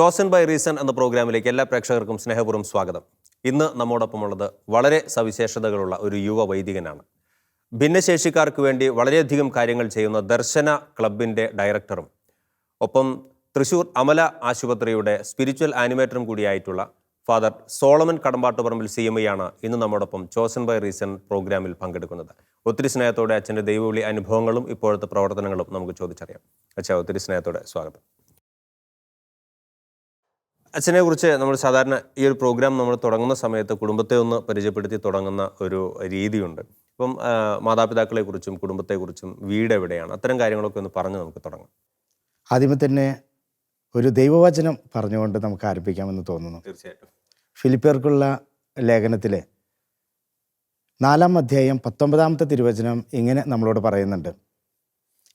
Chosen by reason എന്ന പ്രോഗ്രാമിലേക്ക് എല്ലാ പ്രേക്ഷകർക്കും സ്നേഹപൂർവ്വം സ്വാഗതം. ഇന്ന് നമ്മോടൊപ്പമുള്ളത് വളരെ സവിശേഷതകളുള്ള ഒരു യുവ വൈദികനാണ്. ഭിന്നശേഷിക്കാർക്ക് വേണ്ടി വളരെയധികം കാര്യങ്ങൾ ചെയ്യുന്ന ദർശന ക്ലബിൻ്റെ ഡയറക്ടറും ഒപ്പം തൃശ്ശൂർ അമല ആശുപത്രിയുടെ സ്പിരിച്വൽ ആനിമേറ്ററും കൂടിയായിട്ടുള്ള ഫാദർ സോളമൻ കടമ്പാട്ടുപറമ്പിൽ CMI ആണ് ഇന്ന് നമ്മോടൊപ്പം ചോസൻ ബൈ റീസൺ പ്രോഗ്രാമിൽ പങ്കെടുക്കുന്നത്. ഒത്തിരി സ്നേഹത്തോടെ അച്ഛൻ്റെ ദൈവവിളി അനുഭവങ്ങളും ഇപ്പോഴത്തെ പ്രവർത്തനങ്ങളും നമുക്ക് ചോദിച്ചറിയാം. അച്ഛാ, ഒത്തിരി സ്നേഹത്തോടെ സ്വാഗതം. അച്ഛനെ കുറിച്ച് നമ്മൾ സാധാരണ ഈ ഒരു പ്രോഗ്രാം നമ്മൾ തുടങ്ങുന്ന സമയത്ത് കുടുംബത്തെ ഒന്ന് പരിചയപ്പെടുത്തി തുടങ്ങുന്ന ഒരു രീതിയുണ്ട്. ഇപ്പം മാതാപിതാക്കളെക്കുറിച്ചും കുടുംബത്തെക്കുറിച്ചും വീട് എവിടെയാണ്, അത്തരം കാര്യങ്ങളൊക്കെ ഒന്ന് പറഞ്ഞ് നമുക്ക് തുടങ്ങാം. ആദ്യമേ തന്നെ ഒരു ദൈവവചനം പറഞ്ഞുകൊണ്ട് നമുക്ക് ആരംഭിക്കാമെന്ന് തോന്നുന്നു. തീർച്ചയായിട്ടും. ഫിലിപ്പിയർക്കുള്ള ലേഖനത്തിലെ 4-ാം അധ്യായം 19-ാമത്തെ തിരുവചനം ഇങ്ങനെ നമ്മളോട് പറയുന്നുണ്ട്: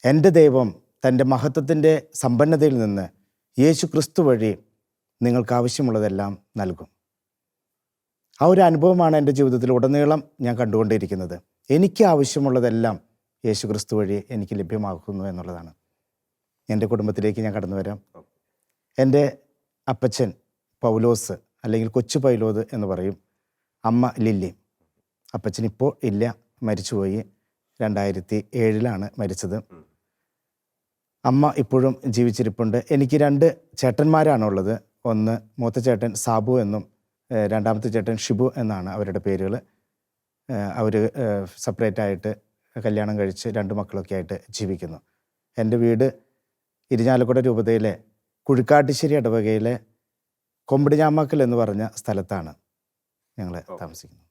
എൻ്റെ ദൈവം തൻ്റെ മഹത്വത്തിൻ്റെ സമ്പന്നതയിൽ നിന്ന് യേശു ക്രിസ്തു വഴി നിങ്ങൾക്ക് ആവശ്യമുള്ളതെല്ലാം നൽകും. ആ ഒരു അനുഭവമാണ് എൻ്റെ ജീവിതത്തിൽ ഉടനീളം ഞാൻ കണ്ടുകൊണ്ടിരിക്കുന്നത്. എനിക്ക് ആവശ്യമുള്ളതെല്ലാം യേശു ക്രിസ്തു വഴി എനിക്ക് ലഭ്യമാക്കുന്നു എന്നുള്ളതാണ്. എൻ്റെ കുടുംബത്തിലേക്ക് ഞാൻ കടന്നു വരാം. എൻ്റെ അപ്പച്ചൻ പൗലോസ്, അല്ലെങ്കിൽ കൊച്ചു പൈലോത് എന്ന് പറയും. അമ്മ ലില്ലി. അപ്പച്ചൻ ഇപ്പോൾ ഇല്ല, മരിച്ചുപോയി. 2007 മരിച്ചത്. അമ്മ ഇപ്പോഴും ജീവിച്ചിരിപ്പുണ്ട്. എനിക്ക് 2 ചേട്ടന്മാരാണുള്ളത്. ഒന്ന് മൂത്ത ചേട്ടൻ സാബു എന്നും രണ്ടാമത്തെ ചേട്ടൻ ഷിബു എന്നാണ് അവരുടെ പേരുകൾ. അവർ സെപ്പറേറ്റായിട്ട് കല്യാണം കഴിച്ച് 2 മക്കളൊക്കെ ആയിട്ട് ജീവിക്കുന്നു. എൻ്റെ വീട് ഇരിഞ്ഞാലക്കുട രൂപതയിലെ കുഴിക്കാട്ടിശ്ശേരി ഇടവകയിലെ കൊമ്പടിഞ്ഞാമക്കൽ എന്ന് പറഞ്ഞ സ്ഥലത്താണ് ഞങ്ങൾ താമസിക്കുന്നത്.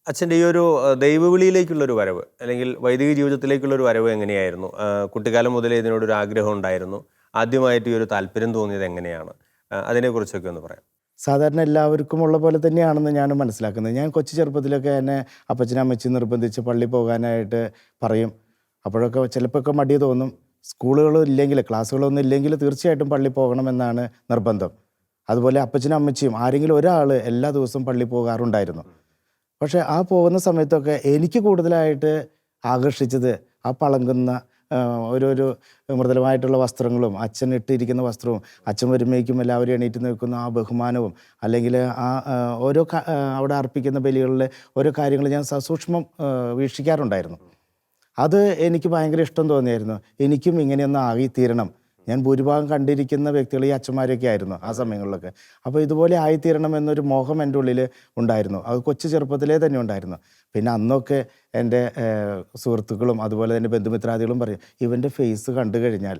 അച്ഛൻ്റെ ഈ ഒരു ദൈവവിളിയിലേക്കുള്ളൊരു വരവ്, അല്ലെങ്കിൽ വൈദിക ജീവിതത്തിലേക്കുള്ളൊരു വരവ് എങ്ങനെയായിരുന്നു? കുട്ടിക്കാലം മുതലേ ഇതിനോടൊരു ആഗ്രഹം ഉണ്ടായിരുന്നു. ആദ്യമായിട്ട് ഈ ഒരു താല്പര്യം തോന്നിയത് എങ്ങനെയാണ്? അതിനെക്കുറിച്ചൊക്കെ ഒന്ന് പറയാം. സാധാരണ എല്ലാവർക്കും ഉള്ള പോലെ തന്നെയാണെന്ന് ഞാൻ മനസ്സിലാക്കുന്നത്. ഞാൻ കൊച്ചു ചെറുപ്പത്തിലൊക്കെ എന്നെ അപ്പച്ചനും അമ്മച്ചും നിർബന്ധിച്ച് പള്ളി പോകാനായിട്ട് പറയും. അപ്പോഴൊക്കെ ചിലപ്പോൾ മടി തോന്നും. സ്കൂളുകളില്ലെങ്കിൽ, ക്ലാസ്സുകളൊന്നും ഇല്ലെങ്കിൽ തീർച്ചയായിട്ടും പള്ളി പോകണമെന്നാണ് നിർബന്ധം. അതുപോലെ അപ്പച്ചനും അമ്മച്ചിയും ആരെങ്കിലും ഒരാൾ എല്ലാ ദിവസവും പള്ളി പോകാറുണ്ടായിരുന്നു. പക്ഷേ ആ പോകുന്ന സമയത്തൊക്കെ എനിക്ക് കൂടുതലായിട്ട് ആകർഷിച്ചത് ആ പളങ്ങുന്ന ഒരു മൃദുലമായിട്ടുള്ള വസ്ത്രങ്ങളും, അച്ഛൻ ഇട്ടിരിക്കുന്ന വസ്ത്രവും, അച്ഛൻ വരുമ്പോഴേക്കും എല്ലാവരും എണീറ്റ് നിൽക്കുന്ന ആ ബഹുമാനവും, അല്ലെങ്കിൽ ആ ഓരോ അവിടെ അർപ്പിക്കുന്ന ബലികളിലെ ഓരോ കാര്യങ്ങൾ ഞാൻ സസൂക്ഷ്മം വീക്ഷിക്കാറുണ്ടായിരുന്നു. അത് എനിക്ക് ഭയങ്കര ഇഷ്ടം തോന്നിയായിരുന്നു. എനിക്കും ഇങ്ങനെയൊന്നും ആയിത്തീരണം. ഞാൻ ഭൂരിഭാഗം കണ്ടിരിക്കുന്ന വ്യക്തികൾ ഈ അച്ഛന്മാരൊക്കെ ആയിരുന്നു ആ സമയങ്ങളിലൊക്കെ. അപ്പോൾ ഇതുപോലെ ആയിത്തീരണം എന്നൊരു മോഹം എൻ്റെ ഉള്ളിൽ ഉണ്ടായിരുന്നു. അത് കൊച്ചു ചെറുപ്പത്തിലേ തന്നെ ഉണ്ടായിരുന്നു. പിന്നെ അന്നൊക്കെ എൻ്റെ സുഹൃത്തുക്കളും അതുപോലെ തന്നെ ബന്ധുമിത്രാദികളും പറയും, ഇവൻ്റെ ഫേസ് കണ്ടു കഴിഞ്ഞാൽ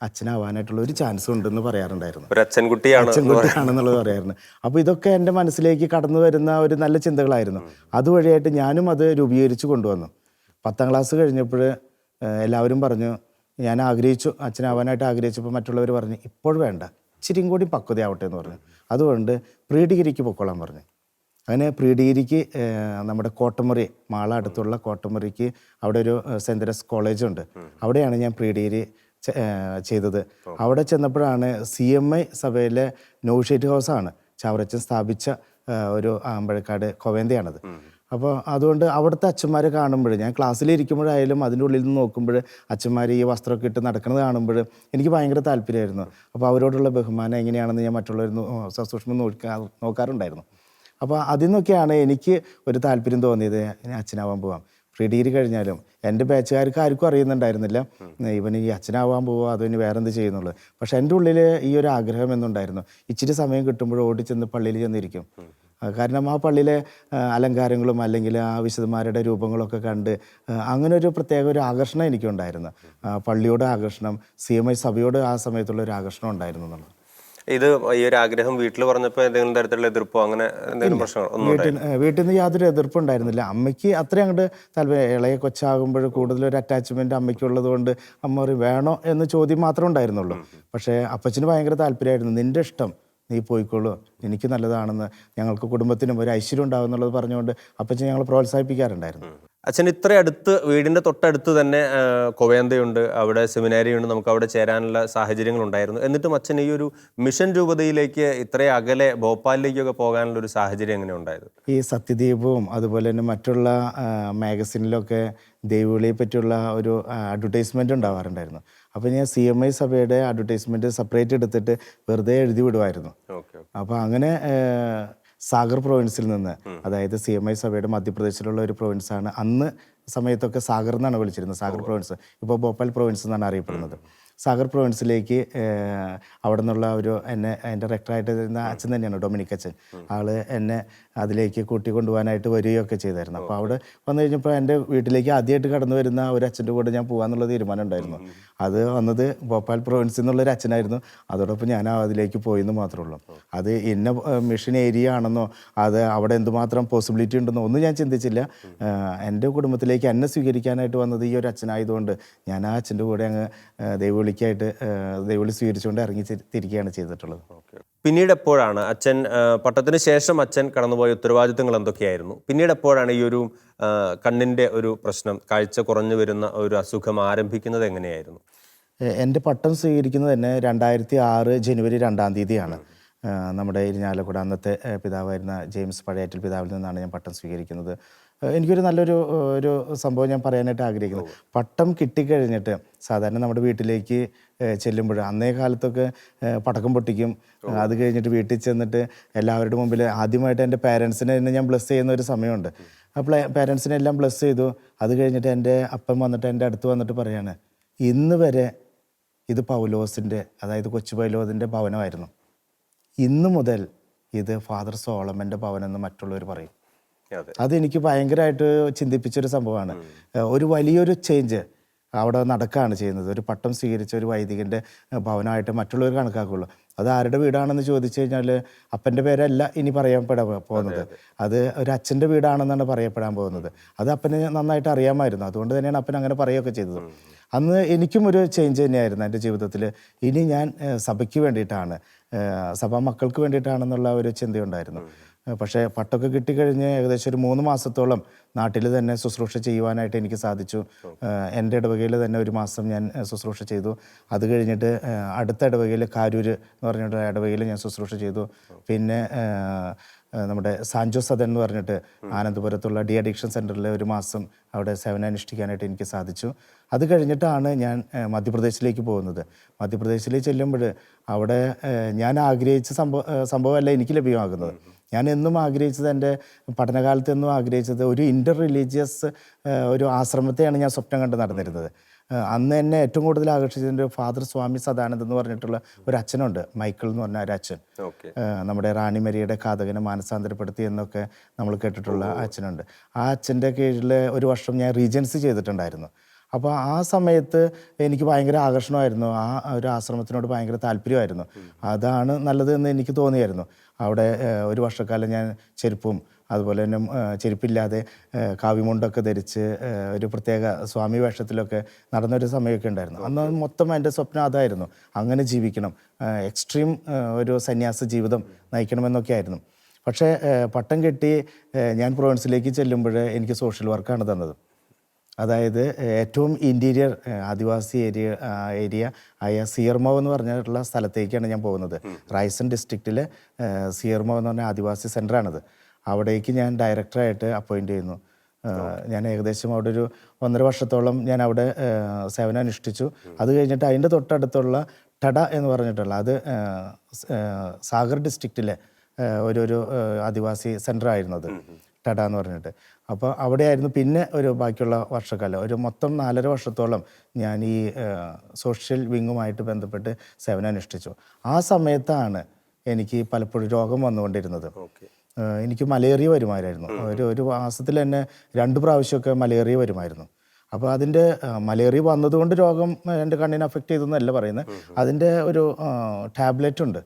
അച്ഛനാവാനായിട്ടുള്ള ഒരു ചാൻസ് ഉണ്ടെന്ന് പറയാറുണ്ടായിരുന്നു. അച്ഛൻകുട്ടിയാണെന്നുള്ളത് പറയാറുണ്ട്. അപ്പോൾ ഇതൊക്കെ എൻ്റെ മനസ്സിലേക്ക് കടന്നു വരുന്ന ഒരു നല്ല ചിന്തകളായിരുന്നു. അതുവഴിയായിട്ട് ഞാനും അത് രൂപീകരിച്ച് കൊണ്ടുവന്നു. 10ാം ക്ലാസ് കഴിഞ്ഞപ്പോൾ എല്ലാവരും പറഞ്ഞു, ഞാൻ ആഗ്രഹിച്ചു, അച്ഛനാവാനായിട്ട് ആഗ്രഹിച്ചപ്പോൾ മറ്റുള്ളവർ പറഞ്ഞു ഇപ്പോൾ വേണ്ട, ഇച്ചിരിയും കൂടി പക്വതയാവട്ടെ എന്ന് പറഞ്ഞു. അതുകൊണ്ട് പ്രീ ഡിഗ്രിക്ക് പൊക്കോളാൻ പറഞ്ഞു. അങ്ങനെ പ്രീ ഡിഗ്രിക്ക് നമ്മുടെ കോട്ടമുറി, മാള അടുത്തുള്ള കോട്ടമുറിക്ക് അവിടെ ഒരു സെൻറ് തെരേസ് കോളേജുണ്ട്. അവിടെയാണ് ഞാൻ പ്രീ ഡിഗ്രി ചെയ്തത്. അവിടെ ചെന്നപ്പോഴാണ് CMI സഭയിലെ നോഷേറ്റ് ഹൗസാണ് ചാവറച്ചൻ സ്ഥാപിച്ച ഒരു ആമ്പഴക്കാട് കൊവേന്തയാണത്. അപ്പോൾ അതുകൊണ്ട് അവിടുത്തെ അച്ഛന്മാരെ കാണുമ്പോൾ, ഞാൻ ക്ലാസ്സിലിരിക്കുമ്പോഴായാലും അതിൻ്റെ ഉള്ളിൽ നിന്ന് നോക്കുമ്പോൾ അച്ഛന്മാർ ഈ വസ്ത്രമൊക്കെ ഇട്ട് നടക്കുന്നത് കാണുമ്പോൾ എനിക്ക് ഭയങ്കര താല്പര്യമായിരുന്നു. അപ്പോൾ അവരോടുള്ള ബഹുമാനം എങ്ങനെയാണെന്ന് ഞാൻ മറ്റുള്ളവർ സസൂക്ഷ്മം നോക്കാറുണ്ടായിരുന്നു. അപ്പോൾ അതിൽ നിന്നൊക്കെയാണ് എനിക്ക് ഒരു താല്പര്യം തോന്നിയത്, അച്ഛനാവാൻ പോവാം. പ്രീ ഡിഗ്രി കഴിഞ്ഞാലും എൻ്റെ ബാച്ചുകാർക്ക് ആർക്കും അറിയുന്നുണ്ടായിരുന്നില്ല ഇവന് ഈ അച്ഛനാവാൻ പോവുക അതോ ഇനി വേറെന്ത് ചെയ്യുന്നുള്ളത്. പക്ഷെ എൻ്റെ ഉള്ളിൽ ഈ ഒരു ആഗ്രഹം എന്നുണ്ടായിരുന്നു. ഇച്ചിരി സമയം കിട്ടുമ്പോൾ ഓടിച്ചെന്ന് പള്ളിയിൽ ചെന്നിരിക്കും. കാരണം ആ പള്ളിയിലെ അലങ്കാരങ്ങളും അല്ലെങ്കിൽ ആ വിശുദ്ധന്മാരുടെ രൂപങ്ങളൊക്കെ കണ്ട് അങ്ങനെ ഒരു പ്രത്യേക ഒരു ആകർഷണം എനിക്കുണ്ടായിരുന്നു. പള്ളിയോട് ആകർഷണം, CMI സഭയോട് ആ സമയത്തുള്ള ഒരു ആകർഷണം ഉണ്ടായിരുന്നു എന്നുള്ളത്. ഇത് ഈ ഒരു ആഗ്രഹം വീട്ടിൽ പറഞ്ഞപ്പോൾ എന്തെങ്കിലും തരത്തിലുള്ള എതിർപ്പോ അങ്ങനെ എന്തെങ്കിലും പ്രശ്നങ്ങളോ? വീട്ടിൽ നിന്ന് യാതൊരു എതിർപ്പും ഉണ്ടായിരുന്നില്ല. അമ്മയ്ക്ക് അത്രയും അങ്ങോട്ട് താല്പര്യം, ഇളയ കൊച്ചാകുമ്പോൾ കൂടുതലൊരു അറ്റാച്ച്മെൻറ്റ് അമ്മയ്ക്കുള്ളത് കൊണ്ട് അമ്മ പറയും വേണോ എന്ന് ചോദ്യം മാത്രമേ ഉണ്ടായിരുന്നുള്ളൂ. പക്ഷേ അപ്പച്ചന് ഭയങ്കര താല്പര്യമായിരുന്നു. നിൻ്റെ ഇഷ്ടം, നീ പോയിക്കോളൂ, എനിക്ക് നല്ലതാണെന്ന്, ഞങ്ങൾക്ക് കുടുംബത്തിനും ഒരു ഐശ്വര്യം ഉണ്ടാവും എന്നുള്ളത് പറഞ്ഞുകൊണ്ട് അപ്പച്ചൻ ഞങ്ങൾ പ്രോത്സാഹിപ്പിക്കാറുണ്ടായിരുന്നു. അച്ഛൻ ഇത്ര അടുത്ത്, വീടിൻ്റെ തൊട്ടടുത്ത് തന്നെ കൊവേന്തയുണ്ട്, അവിടെ സെമിനാരിയുണ്ട്, നമുക്ക് അവിടെ ചേരാനുള്ള സാഹചര്യങ്ങളുണ്ടായിരുന്നു. എന്നിട്ടും അച്ഛൻ ഈ ഒരു മിഷൻ രൂപതയിലേക്ക് ഇത്രയും അകലെ ഭോപ്പാലിലേക്കൊക്കെ പോകാനുള്ള ഒരു സാഹചര്യം എങ്ങനെ ഉണ്ടായത്? ഈ സത്യദീപവും അതുപോലെ തന്നെ മറ്റുള്ള മാഗസിനിലൊക്കെ ദൈവവിളിയെ പറ്റിയുള്ള ഒരു അഡ്വർടൈസ്മെൻ്റ് ഉണ്ടാവാറുണ്ടായിരുന്നു. അപ്പോൾ ഞാൻ CMI സഭയുടെ അഡ്വർടൈസ്മെൻറ്റ് സെപ്പറേറ്റ് എടുത്തിട്ട് വെറുതെ എഴുതി വിടുമായിരുന്നു. ഓക്കെ. അപ്പോൾ അങ്ങനെ സാഗർ പ്രൊവിൻസിൽ നിന്ന്, അതായത് CMI സഭയുടെ മധ്യപ്രദേശിലുള്ള ഒരു പ്രൊവിൻസാണ്. അന്ന് സമയത്തൊക്കെ സാഗർ എന്നാണ് വിളിച്ചിരുന്നത്, സാഗർ പ്രൊവിൻസ്. ഇപ്പോൾ ഭോപ്പാൽ പ്രൊവിൻസ് എന്നാണ് അറിയപ്പെടുന്നത്. സാഗർ പ്രൊവിൻസിലേക്ക് അവിടെ നിന്നുള്ള എൻ്റെ റെക്ടറായിട്ട് ഇരുന്ന അച്ഛൻ തന്നെയാണ്, ഡൊമിനിക് അച്ഛൻ. ആള് എന്നെ അതിലേക്ക് കൂട്ടിക്കൊണ്ടുപോകാനായിട്ട് വരികയൊക്കെ ചെയ്തായിരുന്നു. അപ്പോൾ അവിടെ വന്നു കഴിഞ്ഞപ്പോൾ എൻ്റെ വീട്ടിലേക്ക് ആദ്യമായിട്ട് കടന്നു വരുന്ന ഒരു അച്ഛൻ്റെ കൂടെ ഞാൻ പോകാമെന്നുള്ള തീരുമാനം ഉണ്ടായിരുന്നു. അത് വന്നത് ഭോപ്പാൽ പ്രൊവിൻസിൽ നിന്നുള്ളൊരു അച്ഛനായിരുന്നു. അതോടൊപ്പം ഞാൻ അതിലേക്ക് പോയെന്ന് മാത്രമേ ഉള്ളൂ. അത് ഇന്ന മിഷൻ ഏരിയ ആണെന്നോ അത് അവിടെ എന്തുമാത്രം പോസിബിലിറ്റി ഉണ്ടെന്നോ ഒന്നും ഞാൻ ചിന്തിച്ചില്ല. എൻ്റെ കുടുംബത്തിലേക്ക് എന്നെ സ്വീകരിക്കാനായിട്ട് വന്നത് ഈ ഒരു അച്ഛനായതുകൊണ്ട് ഞാൻ ആ അച്ഛൻ്റെ കൂടെ അങ്ങ് ദൈവവിളി സ്വീകരിച്ചുകൊണ്ട് ഇറങ്ങി തിരിക്കുകയാണ് ചെയ്തിട്ടുള്ളത്. പിന്നീട് എപ്പോഴാണ് അച്ഛൻ പട്ടത്തിന് ശേഷം അച്ഛൻ കടന്നുപോയ ഉത്തരവാദിത്തങ്ങൾ എന്തൊക്കെയായിരുന്നു? പിന്നീട് എപ്പോഴാണ് ഈ ഒരു കണ്ണിൻ്റെ ഒരു പ്രശ്നം, കാഴ്ച കുറഞ്ഞു വരുന്ന ഒരു അസുഖം ആരംഭിക്കുന്നത് എങ്ങനെയായിരുന്നു? എൻ്റെ പട്ടം സ്വീകരിക്കുന്നത് തന്നെ 2006 ജനുവരി 2-ാം തീയതിയാണ്. നമ്മുടെ ഇരിഞ്ഞാലക്കുട അന്നത്തെ പിതാവായിരുന്ന ജെയിംസ് പഴയാറ്റിൽ പിതാവിൽ നിന്നാണ് ഞാൻ പട്ടം സ്വീകരിക്കുന്നത്. എനിക്കൊരു നല്ലൊരു സംഭവം ഞാൻ പറയാനായിട്ട് ആഗ്രഹിക്കുന്നു. പട്ടം കിട്ടിക്കഴിഞ്ഞിട്ട് സാധാരണ നമ്മുടെ വീട്ടിലേക്ക് ചെല്ലുമ്പോൾ അന്നേ കാലത്തൊക്കെ പടക്കം പൊട്ടിക്കും. അത് കഴിഞ്ഞിട്ട് വീട്ടിൽ ചെന്നിട്ട് എല്ലാവരുടെ മുമ്പിൽ ആദ്യമായിട്ട് എൻ്റെ പേരൻസിനെ തന്നെ ഞാൻ ബ്ലെസ് ചെയ്യുന്ന ഒരു സമയമുണ്ട്. അപ്പോൾ പേരൻസിനെ എല്ലാം ബ്ലെസ് ചെയ്തു. അത് കഴിഞ്ഞിട്ട് എൻ്റെ അപ്പം വന്നിട്ട് എൻ്റെ അടുത്ത് വന്നിട്ട് പറയാണ്, ഇന്ന് വരെ ഇത് പൗലോസിൻ്റെ, അതായത് കൊച്ചു പൗലോസിൻ്റെ ഭവനമായിരുന്നു, ഇന്ന് മുതൽ ഇത് ഫാദർ സോളമൻ്റെ ഭവനെന്ന് മറ്റുള്ളവർ പറയും. അതെനിക്ക് ഭയങ്കരമായിട്ട് ചിന്തിപ്പിച്ചൊരു സംഭവമാണ്. ഒരു വലിയൊരു ചേഞ്ച് അവിടെ നടക്കുകയാണ് ചെയ്യുന്നത്. ഒരു പട്ടം സ്വീകരിച്ച ഒരു വൈദികൻ്റെ ഭവനമായിട്ട് മറ്റുള്ളവർ കണക്കാക്കുള്ളൂ. അത് ആരുടെ വീടാണെന്ന് ചോദിച്ചു കഴിഞ്ഞാൽ അപ്പൻ്റെ പേരല്ല ഇനി പറയപ്പെടാൻ പോകുന്നത്, അത് ഒരു അച്ഛൻ്റെ വീടാണെന്നാണ് പറയപ്പെടാൻ പോകുന്നത്. അത് അപ്പന് നന്നായിട്ട് അറിയാമായിരുന്നു. അതുകൊണ്ട് തന്നെയാണ് അപ്പൻ അങ്ങനെ പറയുകയൊക്കെ ചെയ്തത്. അന്ന് എനിക്കും ഒരു ചേഞ്ച് തന്നെയായിരുന്നു എൻ്റെ ജീവിതത്തിൽ. ഇനി ഞാൻ സഭയ്ക്ക് വേണ്ടിയിട്ടാണ്, സഭാ മക്കൾക്ക് വേണ്ടിയിട്ടാണെന്നുള്ള ഒരു ചിന്തയുണ്ടായിരുന്നു. പക്ഷേ പട്ടമൊക്കെ കിട്ടിക്കഴിഞ്ഞ് ഏകദേശം ഒരു 3 മാസത്തോളം നാട്ടിൽ തന്നെ ശുശ്രൂഷ ചെയ്യുവാനായിട്ട് എനിക്ക് സാധിച്ചു. എൻ്റെ ഇടവകയിൽ തന്നെ 1 മാസം ഞാൻ ശുശ്രൂഷ ചെയ്തു. അത് കഴിഞ്ഞിട്ട് അടുത്ത ഇടവകയിൽ കാരൂര് എന്ന് പറഞ്ഞിട്ട് ഇടവകയിൽ ഞാൻ ശുശ്രൂഷ ചെയ്തു. പിന്നെ നമ്മുടെ സാൻജോ സദൻ എന്ന് പറഞ്ഞിട്ട് ആനന്ദപുരത്തുള്ള ഡി അഡിക്ഷൻ സെൻറ്ററിൽ 1 മാസം അവിടെ സേവനം അനുഷ്ഠിക്കാനായിട്ട് എനിക്ക് സാധിച്ചു. അത് കഴിഞ്ഞിട്ടാണ് ഞാൻ മധ്യപ്രദേശിലേക്ക് പോകുന്നത്. മധ്യപ്രദേശിലേക്ക് ചെല്ലുമ്പോൾ അവിടെ ഞാൻ ആഗ്രഹിച്ച സംഭവമല്ല എനിക്ക് ലഭ്യമാകുന്നത്. ഞാൻ എന്നും ആഗ്രഹിച്ചത്, എൻ്റെ പഠനകാലത്ത് എന്നും ആഗ്രഹിച്ചത് ഒരു ഇൻ്റർ റിലീജിയസ് ഒരു ആശ്രമത്തെയാണ് ഞാൻ സ്വപ്നം കണ്ട് നടന്നിരുന്നത്. അന്ന് എന്നെ ഏറ്റവും കൂടുതൽ ആകർഷിച്ചതിൻ്റെ ഫാദർ സ്വാമി സദാനന്ദ് എന്ന് പറഞ്ഞിട്ടുള്ള ഒരു അച്ഛനുണ്ട്, മൈക്കിൾ എന്ന് പറഞ്ഞ ഒരു അച്ഛൻ. നമ്മുടെ റാണി മരിയയുടെ ഘാതകനെ മാനസാന്തരപ്പെടുത്തി എന്നൊക്കെ നമ്മൾ കേട്ടിട്ടുള്ള അച്ഛനുണ്ട്. ആ അച്ഛൻ്റെ കീഴിൽ 1 വർഷം ഞാൻ റീജൻസി ചെയ്തിട്ടുണ്ടായിരുന്നു. അപ്പോൾ ആ സമയത്ത് എനിക്ക് ഭയങ്കര ആകർഷണമായിരുന്നു. ആ ഒരു ആശ്രമത്തിനോട് ഭയങ്കര താല്പര്യമായിരുന്നു. അതാണ് നല്ലത് എന്ന് എനിക്ക് തോന്നിയായിരുന്നു. അവിടെ 1 വർഷക്കാലം ഞാൻ ചെരുപ്പും അതുപോലെ തന്നെ ചെരുപ്പില്ലാതെ കാവിമുണ്ടൊക്കെ ധരിച്ച് ഒരു പ്രത്യേക സ്വാമി വേഷത്തിലൊക്കെ നടന്നൊരു സമയമൊക്കെ ഉണ്ടായിരുന്നു. അന്ന് മൊത്തം എൻ്റെ സ്വപ്നം അതായിരുന്നു, അങ്ങനെ ജീവിക്കണം, എക്സ്ട്രീം ഒരു സന്യാസ ജീവിതം നയിക്കണമെന്നൊക്കെ ആയിരുന്നു. പക്ഷേ പട്ടം കെട്ടി ഞാൻ പ്രൊവിൻസിലേക്ക് ചെല്ലുമ്പോൾ എനിക്ക് സോഷ്യൽ വർക്കാണ് തന്നത്. അതായത് ഏറ്റവും ഇൻറ്റീരിയർ ആദിവാസി ഏരിയ ആയ സിയർമോ എന്ന് പറഞ്ഞിട്ടുള്ള സ്ഥലത്തേക്കാണ് ഞാൻ പോകുന്നത്. റൈസൻ ഡിസ്ട്രിക്റ്റിലെ സിയർമോ എന്ന് പറഞ്ഞ ആദിവാസി സെൻ്ററാണത്. അവിടേക്ക് ഞാൻ ഡയറക്ടറായിട്ട് അപ്പോയിൻ്റ് ചെയ്യുന്നു. ഞാൻ ഏകദേശം അവിടെ ഒരു 1.5 വർഷത്തോളം ഞാൻ അവിടെ സേവനം അനുഷ്ഠിച്ചു. അത് കഴിഞ്ഞിട്ട് അതിൻ്റെ തൊട്ടടുത്തുള്ള ടഡ എന്ന് പറഞ്ഞിട്ടുള്ള, അത് സാഗർ ഡിസ്ട്രിക്റ്റിലെ ഒരു ആദിവാസി സെൻ്ററായിരുന്നു അത്, ടഡ എന്ന് പറഞ്ഞിട്ട്. അപ്പോൾ അവിടെയായിരുന്നു പിന്നെ ബാക്കിയുള്ള വർഷക്കാലം, ഒരു മൊത്തം 4.5 വർഷത്തോളം ഞാൻ ഈ സോഷ്യൽ വിങ്ങുമായിട്ട് ബന്ധപ്പെട്ട് സേവനം അനുഷ്ഠിച്ചു. ആ സമയത്താണ് എനിക്ക് പലപ്പോഴും രോഗം വന്നുകൊണ്ടിരുന്നത്. എനിക്ക് മലേറിയ വരുമായിരുന്നു. ഒരു മാസത്തിൽ തന്നെ 2 പ്രാവശ്യമൊക്കെ മലേറിയ വരുമായിരുന്നു. അപ്പോൾ അതിൻ്റെ മലേറിയ വന്നതുകൊണ്ട് രോഗം എൻ്റെ കണ്ണിനെ അഫക്റ്റ് ചെയ്തെന്നല്ല പറയുന്നത്. അതിൻ്റെ ഒരു ടാബ്ലറ്റ് ഉണ്ട്,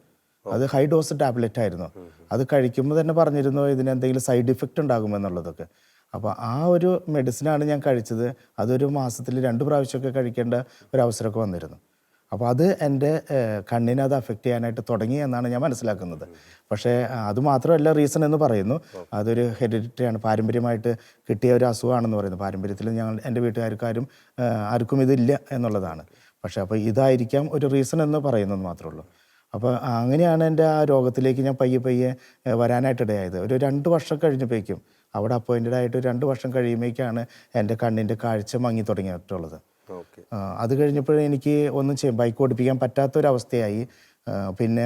അത് ഹൈ ഡോസ് ടാബ്ലറ്റ് ആയിരുന്നു. അത് കഴിക്കുമ്പോൾ തന്നെ പറഞ്ഞിരുന്നു ഇതിന് എന്തെങ്കിലും സൈഡ് ഇഫക്റ്റ് ഉണ്ടാകുമെന്നുള്ളതൊക്കെ. അപ്പോൾ ആ ഒരു മെഡിസിനാണ് ഞാൻ കഴിച്ചത്. അതൊരു മാസത്തിൽ 2 പ്രാവശ്യമൊക്കെ കഴിക്കേണ്ട ഒരു അവസരമൊക്കെ വന്നിരുന്നു. അപ്പോൾ അത് എൻ്റെ കണ്ണിനെ അത് അഫക്റ്റ് ചെയ്യാനായിട്ട് തുടങ്ങി എന്നാണ് ഞാൻ മനസ്സിലാക്കുന്നത്. പക്ഷേ അതുമാത്രമല്ല റീസൺ എന്ന് പറയുന്നു, അതൊരു ഹെറിഡിറ്ററിയാണ്, പാരമ്പര്യമായിട്ട് കിട്ടിയ ഒരു അസുഖമാണെന്ന് പറയുന്നു. പാരമ്പര്യത്തിൽ എൻ്റെ വീട്ടുകാർക്കാരും ആർക്കും ഇതില്ല എന്നുള്ളതാണ്. പക്ഷേ അപ്പോൾ ഇതായിരിക്കാം ഒരു റീസൺ എന്ന് പറയുന്നത് മാത്രമേ ഉള്ളൂ. അപ്പോൾ അങ്ങനെയാണ് എൻ്റെ ആ രോഗത്തിലേക്ക് ഞാൻ പയ്യെ വരാനായിട്ടിടയായത്. ഒരു 2 വർഷം കഴിഞ്ഞപ്പോഴേക്കും അവിടെ അപ്പോയിൻറ്റഡ് ആയിട്ട് 2 വർഷം കഴിയുമ്പോഴേക്കാണ് എൻ്റെ കണ്ണിൻ്റെ കാഴ്ച മങ്ങി തുടങ്ങിയിട്ടുള്ളത്. ഓക്കെ. അത് കഴിഞ്ഞപ്പോൾ എനിക്ക് ഒന്നും ബൈക്ക് ഓടിപ്പിക്കാൻ പറ്റാത്തൊരവസ്ഥയായി. പിന്നെ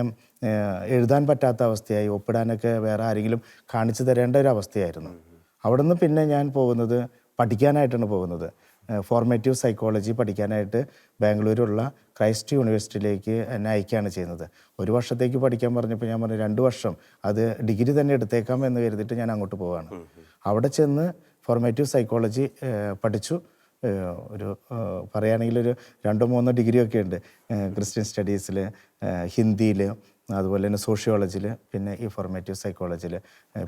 എഴുതാൻ പറ്റാത്ത അവസ്ഥയായി. ഒപ്പിടാനൊക്കെ വേറെ ആരെങ്കിലും കാണിച്ചു തരേണ്ട ഒരു അവസ്ഥയായിരുന്നു. അവിടെ നിന്ന് പിന്നെ ഞാൻ പോകുന്നത് പഠിക്കാനായിട്ടാണ് പോകുന്നത്. ഫോർമേറ്റീവ് സൈക്കോളജി പഠിക്കാനായിട്ട് ബാംഗ്ലൂരുള്ള ക്രൈസ്റ്റ് യൂണിവേഴ്സിറ്റിയിലേക്ക് എന്നെ അയക്കുകയാണ് ചെയ്യുന്നത്. 1 വർഷത്തേക്ക് പഠിക്കാൻ പറഞ്ഞപ്പോൾ ഞാൻ പറഞ്ഞു 2 വർഷം അത് ഡിഗ്രി തന്നെ എടുത്തേക്കാം എന്ന് കരുതിയിട്ട് ഞാൻ അങ്ങോട്ട് പോവുകയാണ്. അവിടെ ചെന്ന് ഫോർമേറ്റീവ് സൈക്കോളജി പഠിച്ചു. ഒരു പറയുകയാണെങ്കിൽ ഒരു 2-3 ഡിഗ്രിയൊക്കെ ഉണ്ട്. ക്രിസ്ത്യൻ സ്റ്റഡീസിൽ, ഹിന്ദിയിൽ, അതുപോലെ തന്നെ സോഷ്യോളജിയിൽ, പിന്നെ ഈ ഫോർമേറ്റീവ് സൈക്കോളജിയിൽ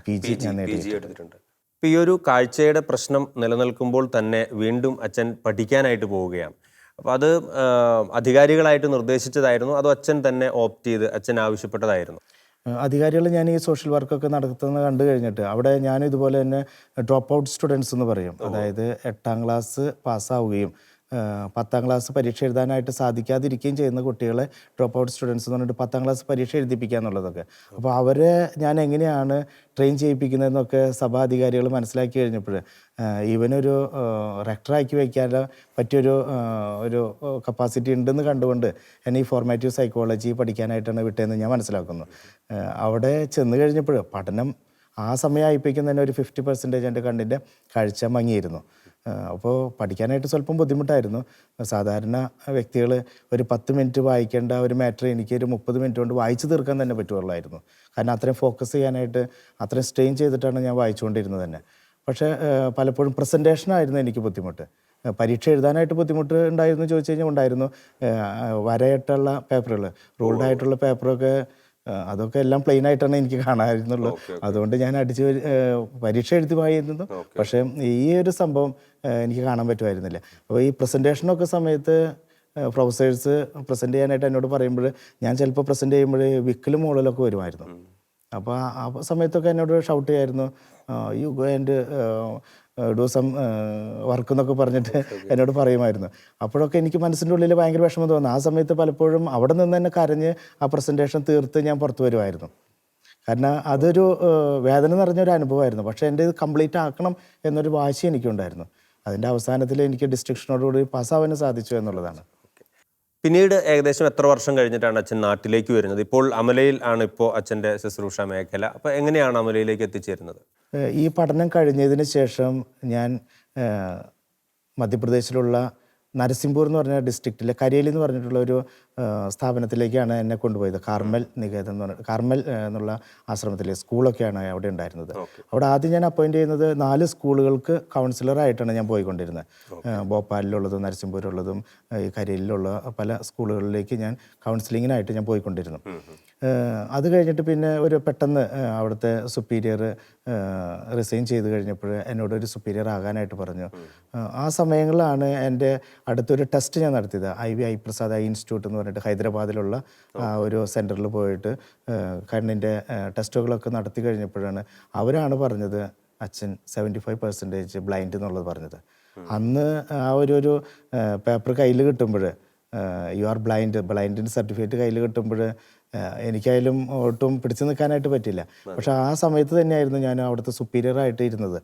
PG ഞാൻ നേടിയിട്ടുണ്ട്. ഇപ്പം ഈ ഒരു കാഴ്ചയുടെ പ്രശ്നം നിലനിൽക്കുമ്പോൾ തന്നെ വീണ്ടും അച്ഛൻ പഠിക്കാനായിട്ട് പോവുകയാണ്. അപ്പോൾ അത് അധികാരികളായിട്ട് നിർദ്ദേശിച്ചതായിരുന്നു, അതോ അച്ഛൻ തന്നെ ഓപ്റ്റ് ചെയ്ത് അച്ഛൻ ആവശ്യപ്പെട്ടതായിരുന്നു? അധികാരികൾ ഞാൻ ഈ സോഷ്യൽ വർക്കൊക്കെ നടത്തുന്നത് കണ്ടു കഴിഞ്ഞിട്ട് അവിടെ ഞാൻ ഇതുപോലെ തന്നെ ഡ്രോപ്പ് ഔട്ട് സ്റ്റുഡൻസ് എന്ന് പറയും. അതായത് 8ാം ക്ലാസ് പാസ്സാവുകയും 10ാം ക്ലാസ് പരീക്ഷ എഴുതാനായിട്ട് സാധിക്കാതിരിക്കുകയും ചെയ്യുന്ന കുട്ടികളെ ഡ്രോപ്പ് ഔട്ട് സ്റ്റുഡൻസ് എന്ന് പറഞ്ഞിട്ട് 10ാം ക്ലാസ് പരീക്ഷ എഴുതിപ്പിക്കുക എന്നുള്ളതൊക്കെ. അപ്പോൾ അവരെ ഞാൻ എങ്ങനെയാണ് ട്രെയിൻ ചെയ്യിപ്പിക്കുന്നതെന്നൊക്കെ സഭാധികാരികൾ മനസ്സിലാക്കി കഴിഞ്ഞപ്പോൾ ഇവനൊരു റെക്ടറാക്കി വയ്ക്കാൻ പറ്റിയൊരു ഒരു കപ്പാസിറ്റി ഉണ്ടെന്ന് കണ്ടുകൊണ്ട് എന്നെ ഈ ഫോർമാറ്റീവ് സൈക്കോളജി പഠിക്കാനായിട്ടാണ് വിട്ടതെന്ന് ഞാൻ മനസ്സിലാക്കുന്നു. അവിടെ ചെന്ന് കഴിഞ്ഞപ്പോൾ പഠനം ആ സമയമായിപ്പോഴേക്കും തന്നെ ഒരു 50% എൻ്റെ കണ്ണിൻ്റെ കാഴ്ച മങ്ങിയിരുന്നു. അപ്പോൾ പഠിക്കാനായിട്ട് സ്വല്പം ബുദ്ധിമുട്ടായിരുന്നു. സാധാരണ വ്യക്തികൾ ഒരു 10 മിനിറ്റ് വായിക്കേണ്ട ഒരു മാറ്റർ എനിക്ക് ഒരു 30 മിനിറ്റ് കൊണ്ട് വായിച്ചു തീർക്കാൻ തന്നെ പറ്റുള്ളായിരുന്നു. കാരണം അത്രയും ഫോക്കസ് ചെയ്യാനായിട്ട് അത്രയും സ്ട്രെയിൻ ചെയ്തിട്ടാണ് ഞാൻ വായിച്ചുകൊണ്ടിരുന്നത് തന്നെ. പക്ഷേ പലപ്പോഴും പ്രസൻറ്റേഷനായിരുന്നു എനിക്ക് ബുദ്ധിമുട്ട്. പരീക്ഷ എഴുതാനായിട്ട് ബുദ്ധിമുട്ട് ഉണ്ടായിരുന്നു ചോദിച്ചു കഴിഞ്ഞാൽ ഉണ്ടായിരുന്നു. വരയിട്ടുള്ള പേപ്പറുകൾ, റൂൾഡ് ആയിട്ടുള്ള പേപ്പറൊക്കെ അതൊക്കെ എല്ലാം പ്ലെയിൻ ആയിട്ടാണ് എനിക്ക് കാണാമായിരുന്നുള്ളൂ. അതുകൊണ്ട് ഞാൻ പരീക്ഷ എഴുതി വായിരുന്നു. പക്ഷേ ഈ ഒരു സംഭവം എനിക്ക് കാണാൻ പറ്റുമായിരുന്നില്ല. അപ്പോൾ ഈ പ്രസൻറ്റേഷനൊക്കെ സമയത്ത് പ്രൊഫസേഴ്സ് പ്രസൻറ്റ് ചെയ്യാനായിട്ട് എന്നോട് പറയുമ്പോൾ ഞാൻ ചിലപ്പോൾ പ്രസൻറ്റ് ചെയ്യുമ്പോൾ വിക്കലും മുകളിലൊക്കെ വരുമായിരുന്നു. അപ്പോൾ ആ സമയത്തൊക്കെ എന്നോട് ഷൗട്ട് ചെയ്യായിരുന്നു, you go and do some work എന്നൊക്കെ പറഞ്ഞിട്ട് എന്നോട് പറയുമായിരുന്നു. അപ്പോഴൊക്കെ എനിക്ക് മനസ്സിൻ്റെ ഉള്ളിൽ ഭയങ്കര വിഷമം തോന്നുന്നു. ആ സമയത്ത് പലപ്പോഴും അവിടെ നിന്ന് തന്നെ കരഞ്ഞ് ആ പ്രസൻറ്റേഷൻ തീർത്ത് ഞാൻ പുറത്തു വരുമായിരുന്നു. കാരണം അതൊരു വേദന നിറഞ്ഞൊരു അനുഭവമായിരുന്നു. പക്ഷേ എൻ്റെ ഇത് കംപ്ലീറ്റ് ആക്കണം എന്നൊരു വാശി എനിക്കുണ്ടായിരുന്നു. അതിൻ്റെ അവസാനത്തിൽ എനിക്ക് ഡിസ്ട്രിക്ഷനോടുകൂടി പാസ്സാവാനും സാധിച്ചു എന്നുള്ളതാണ്. പിന്നീട് ഏകദേശം എത്ര വർഷം കഴിഞ്ഞിട്ടാണ് അച്ഛൻ നാട്ടിലേക്ക് വരുന്നത്? ഇപ്പോൾ അമലയിൽ ആണ് ഇപ്പോൾ അച്ഛൻ്റെ ശുശ്രൂഷ മേഖല. അപ്പോൾ എങ്ങനെയാണ് അമലയിലേക്ക് എത്തിച്ചേരുന്നത്? ഈ പഠനം കഴിഞ്ഞതിന് ശേഷം ഞാൻ മധ്യപ്രദേശിലുള്ള നരസിംഹപൂർ എന്ന് പറഞ്ഞ ഡിസ്ട്രിക്റ്റിലെ കരേലി എന്ന് പറഞ്ഞിട്ടുള്ള ഒരു സ്ഥാപനത്തിലേക്കാണ് എന്നെ കൊണ്ടുപോയത്. കാർമൽ നികേതൻ എന്ന് പറഞ്ഞ കാർമൽ എന്നുള്ള ആശ്രമത്തിലെ സ്കൂളൊക്കെയാണ് അവിടെ ഉണ്ടായിരുന്നത്. അവിടെ ആദ്യം ഞാൻ അപ്പോയിൻ്റ് ചെയ്യുന്നത് 4 സ്കൂളുകൾക്ക് കൗൺസിലറായിട്ടാണ് ഞാൻ പോയിക്കൊണ്ടിരുന്നത്. ഭോപ്പാലിലുള്ളതും നരസിംഹപൂരുള്ളതും ഈ കരേലിലുള്ള പല സ്കൂളുകളിലേക്ക് ഞാൻ കൗൺസിലിങ്ങിനായിട്ട് ഞാൻ പോയിക്കൊണ്ടിരുന്നു. അത് കഴിഞ്ഞിട്ട് പിന്നെ ഒരു പെട്ടെന്ന് അവിടുത്തെ സുപ്പീരിയർ റിസൈൻ ചെയ്ത് കഴിഞ്ഞപ്പോൾ എന്നോടൊരു സുപ്പീരിയർ ആകാനായിട്ട് പറഞ്ഞു. ആ സമയങ്ങളിലാണ് എൻ്റെ അടുത്തൊരു ടെസ്റ്റ് ഞാൻ നടത്തിയത്. ഐ പ്രസാദ് ഐ ഇൻസ്റ്റിറ്റ്യൂട്ട് എന്ന് പറഞ്ഞിട്ട് ഹൈദരാബാദിലുള്ള ഒരു സെൻറ്ററിൽ പോയിട്ട് കണ്ണിൻ്റെ ടെസ്റ്റുകളൊക്കെ നടത്തി കഴിഞ്ഞപ്പോഴാണ് അവരാണ് പറഞ്ഞത് അച്ഛൻ 75% ബ്ലൈൻഡ് എന്നുള്ളത് പറഞ്ഞത്. അന്ന് ആ ഒരു പേപ്പർ കയ്യിൽ കിട്ടുമ്പോൾ യു ആർ ബ്ലൈൻഡിൻ്റെ സർട്ടിഫിക്കറ്റ് കയ്യിൽ കിട്ടുമ്പോൾ എനിക്കായാലും ഒട്ടും പിടിച്ചു നിൽക്കാനായിട്ട് പറ്റില്ല. പക്ഷെ ആ സമയത്ത് തന്നെയായിരുന്നു ഞാൻ അവിടുത്തെ സുപ്പീരിയറായിട്ട് ഇരുന്നത്.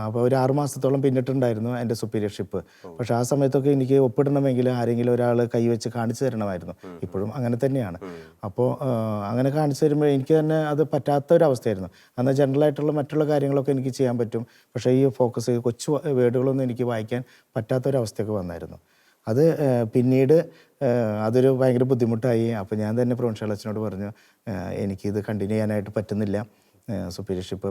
അപ്പോൾ ഒരു 6 മാസത്തോളം പിന്നിട്ടുണ്ടായിരുന്നു എൻ്റെ സുപ്പീരിയർഷിപ്പ്. പക്ഷെ ആ സമയത്തൊക്കെ എനിക്ക് ഒപ്പിടണമെങ്കിൽ ആരെങ്കിലും ഒരാൾ കൈവച്ച് കാണിച്ചു തരണമായിരുന്നു. ഇപ്പോഴും അങ്ങനെ തന്നെയാണ്. അപ്പോൾ അങ്ങനെ കാണിച്ചു തരുമ്പോൾ എനിക്ക് തന്നെ അത് പറ്റാത്തൊരവസ്ഥയായിരുന്നു. എന്നാൽ ജനറലായിട്ടുള്ള മറ്റുള്ള കാര്യങ്ങളൊക്കെ എനിക്ക് ചെയ്യാൻ പറ്റും. പക്ഷേ ഈ ഫോക്കസ് കൊച്ചു വേർഡുകളൊന്നും എനിക്ക് വായിക്കാൻ പറ്റാത്തൊരവസ്ഥയൊക്കെ വന്നായിരുന്നു. അത് പിന്നീട് അതൊരു ഭയങ്കര ബുദ്ധിമുട്ടായി. അപ്പോൾ ഞാൻ തന്നെ പ്രൊവിൻഷ്യൽ അച്ഛനോട് പറഞ്ഞു, എനിക്കിത് കണ്ടിന്യൂ ചെയ്യാനായിട്ട് പറ്റുന്നില്ല. സുപ്പീരിയർഷിപ്പ്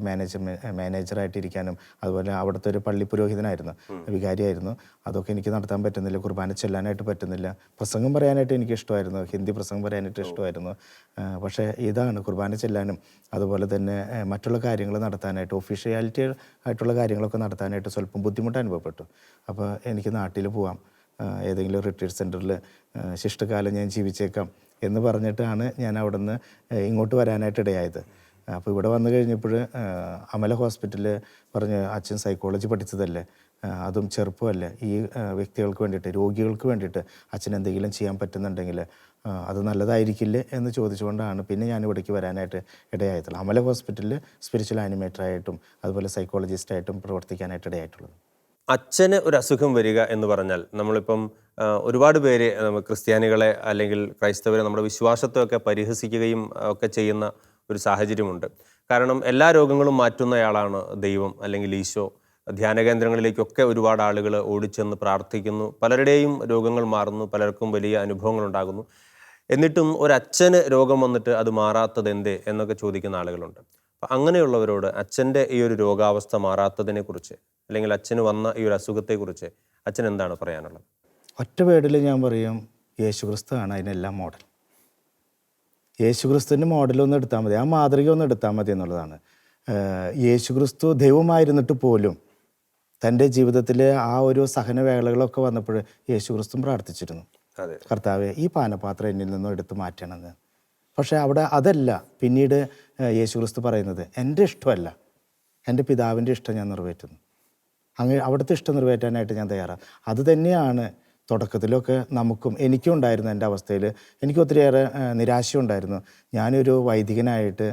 മാനേജറായിട്ടിരിക്കാനും അതുപോലെ അവിടുത്തെ ഒരു പള്ളി പുരോഹിതനായിരുന്നു, വികാരിയായിരുന്നു. അതൊക്കെ എനിക്ക് നടത്താൻ പറ്റുന്നില്ല. കുർബാന ചെല്ലാനായിട്ട് പറ്റുന്നില്ല. പ്രസംഗം പറയാനായിട്ട് എനിക്ക് ഇഷ്ടമായിരുന്നു, ഹിന്ദി പ്രസംഗം പറയാനായിട്ട് ഇഷ്ടമായിരുന്നു. പക്ഷേ ഇതാണ് കുർബാന ചെല്ലാനും അതുപോലെ തന്നെ മറ്റുള്ള കാര്യങ്ങൾ നടത്താനായിട്ട് ഒഫീഷ്യാലിറ്റി ആയിട്ടുള്ള കാര്യങ്ങളൊക്കെ നടത്താനായിട്ട് സ്വല്പം ബുദ്ധിമുട്ട് അനുഭവപ്പെട്ടു. അപ്പോൾ എനിക്ക് നാട്ടിൽ പോവാം, ഏതെങ്കിലും റിട്രീറ്റ് സെൻറ്ററിൽ ശിഷ്ടകാലം ഞാൻ ജീവിച്ചേക്കാം എന്ന് പറഞ്ഞിട്ടാണ് ഞാൻ അവിടെ നിന്ന് ഇങ്ങോട്ട് വരാനായിട്ട് ഇടയായത്. അപ്പോൾ ഇവിടെ വന്നു കഴിഞ്ഞപ്പോൾ അമല ഹോസ്പിറ്റലിൽ പറഞ്ഞ്, അച്ഛൻ സൈക്കോളജി പഠിച്ചതല്ലേ, അതും ചെറുപ്പമല്ലേ, ഈ വ്യക്തികൾക്ക് വേണ്ടിയിട്ട്, രോഗികൾക്ക് വേണ്ടിയിട്ട് അച്ഛൻ എന്തെങ്കിലും ചെയ്യാൻ പറ്റുന്നുണ്ടെങ്കിൽ അത് നല്ലതായിരിക്കില്ലേ എന്ന് ചോദിച്ചുകൊണ്ടാണ് പിന്നെ ഞാൻ ഇവിടേക്ക് വരാനായിട്ട് ഇടയായിട്ടുള്ളത്. അമല ഹോസ്പിറ്റലിൽ സ്പിരിച്വൽ ആനിമേറ്ററായിട്ടും അതുപോലെ സൈക്കോളജിസ്റ്റായിട്ടും പ്രവർത്തിക്കാനായിട്ട് ഇടയായിട്ടുള്ളത്. അച്ഛന് ഒരു അസുഖം വരിക എന്ന് പറഞ്ഞാൽ നമ്മളിപ്പം ഒരുപാട് പേര് ക്രിസ്ത്യാനികളെ അല്ലെങ്കിൽ ക്രൈസ്തവരെ നമ്മുടെ വിശ്വാസത്തെയൊക്കെ പരിഹസിക്കുകയും ഒക്കെ ചെയ്യുന്ന ഒരു സാഹചര്യമുണ്ട്. കാരണം എല്ലാ രോഗങ്ങളും മാറ്റുന്നയാളാണ് ദൈവം അല്ലെങ്കിൽ ഈശോ. ധ്യാന കേന്ദ്രങ്ങളിലേക്കൊക്കെ ഒരുപാട് ആളുകൾ ഓടിച്ചെന്ന് പ്രാർത്ഥിക്കുന്നു, പലരുടെയും രോഗങ്ങൾ മാറുന്നു, പലർക്കും വലിയ അനുഭവങ്ങളുണ്ടാകുന്നു. എന്നിട്ടും ഒരച്ഛന് രോഗം വന്നിട്ട് അത് മാറാത്തത് എന്തേ എന്നൊക്കെ ചോദിക്കുന്ന ആളുകളുണ്ട്. അപ്പം അങ്ങനെയുള്ളവരോട് അച്ഛൻ്റെ ഈ ഒരു രോഗാവസ്ഥ മാറാത്തതിനെക്കുറിച്ച് അല്ലെങ്കിൽ അച്ഛന് വന്ന ഈ ഒരു അസുഖത്തെക്കുറിച്ച് അച്ഛൻ എന്താണ് പറയാനുള്ളത്? ഒറ്റ വേർഡിൽ ഞാൻ പറയും, യേശുക്രിസ്തുവാണ് അതിനെല്ലാം മോഡൽ. യേശുക്രിസ്തുവിൻ്റെ മോഡലൊന്ന് എടുത്താൽ മതി, ആ മാതൃക ഒന്ന് എടുത്താൽ മതി എന്നുള്ളതാണ്. യേശുക്രിസ്തു ദൈവമായിരുന്നിട്ട് പോലും തൻ്റെ ജീവിതത്തിലെ ആ ഒരു സഹനവേളകളൊക്കെ വന്നപ്പോൾ യേശുക്രിസ്തു പ്രാർത്ഥിച്ചിരുന്നു, കർത്താവേ ഈ പാനപാത്രം എന്നിൽ നിന്നും എടുത്ത് മാറ്റണമെന്ന്. പക്ഷേ അവിടെ അതല്ല പിന്നീട് യേശുക്രിസ്തു പറയുന്നത്, എൻ്റെ ഇഷ്ടമല്ല, എൻ്റെ പിതാവിൻ്റെ ഇഷ്ടം ഞാൻ നിറവേറ്റുന്നു. അങ്ങനെ അവിടുത്തെ ഇഷ്ടം നിറവേറ്റാനായിട്ട് ഞാൻ തയ്യാറാണ്. അത് തന്നെയാണ് തുടക്കത്തിലൊക്കെ എനിക്കും ഉണ്ടായിരുന്നു. എൻ്റെ അവസ്ഥയിൽ എനിക്ക് ഒത്തിരിയേറെ നിരാശയുണ്ടായിരുന്നു. ഞാനൊരു വൈദികനായിട്ട്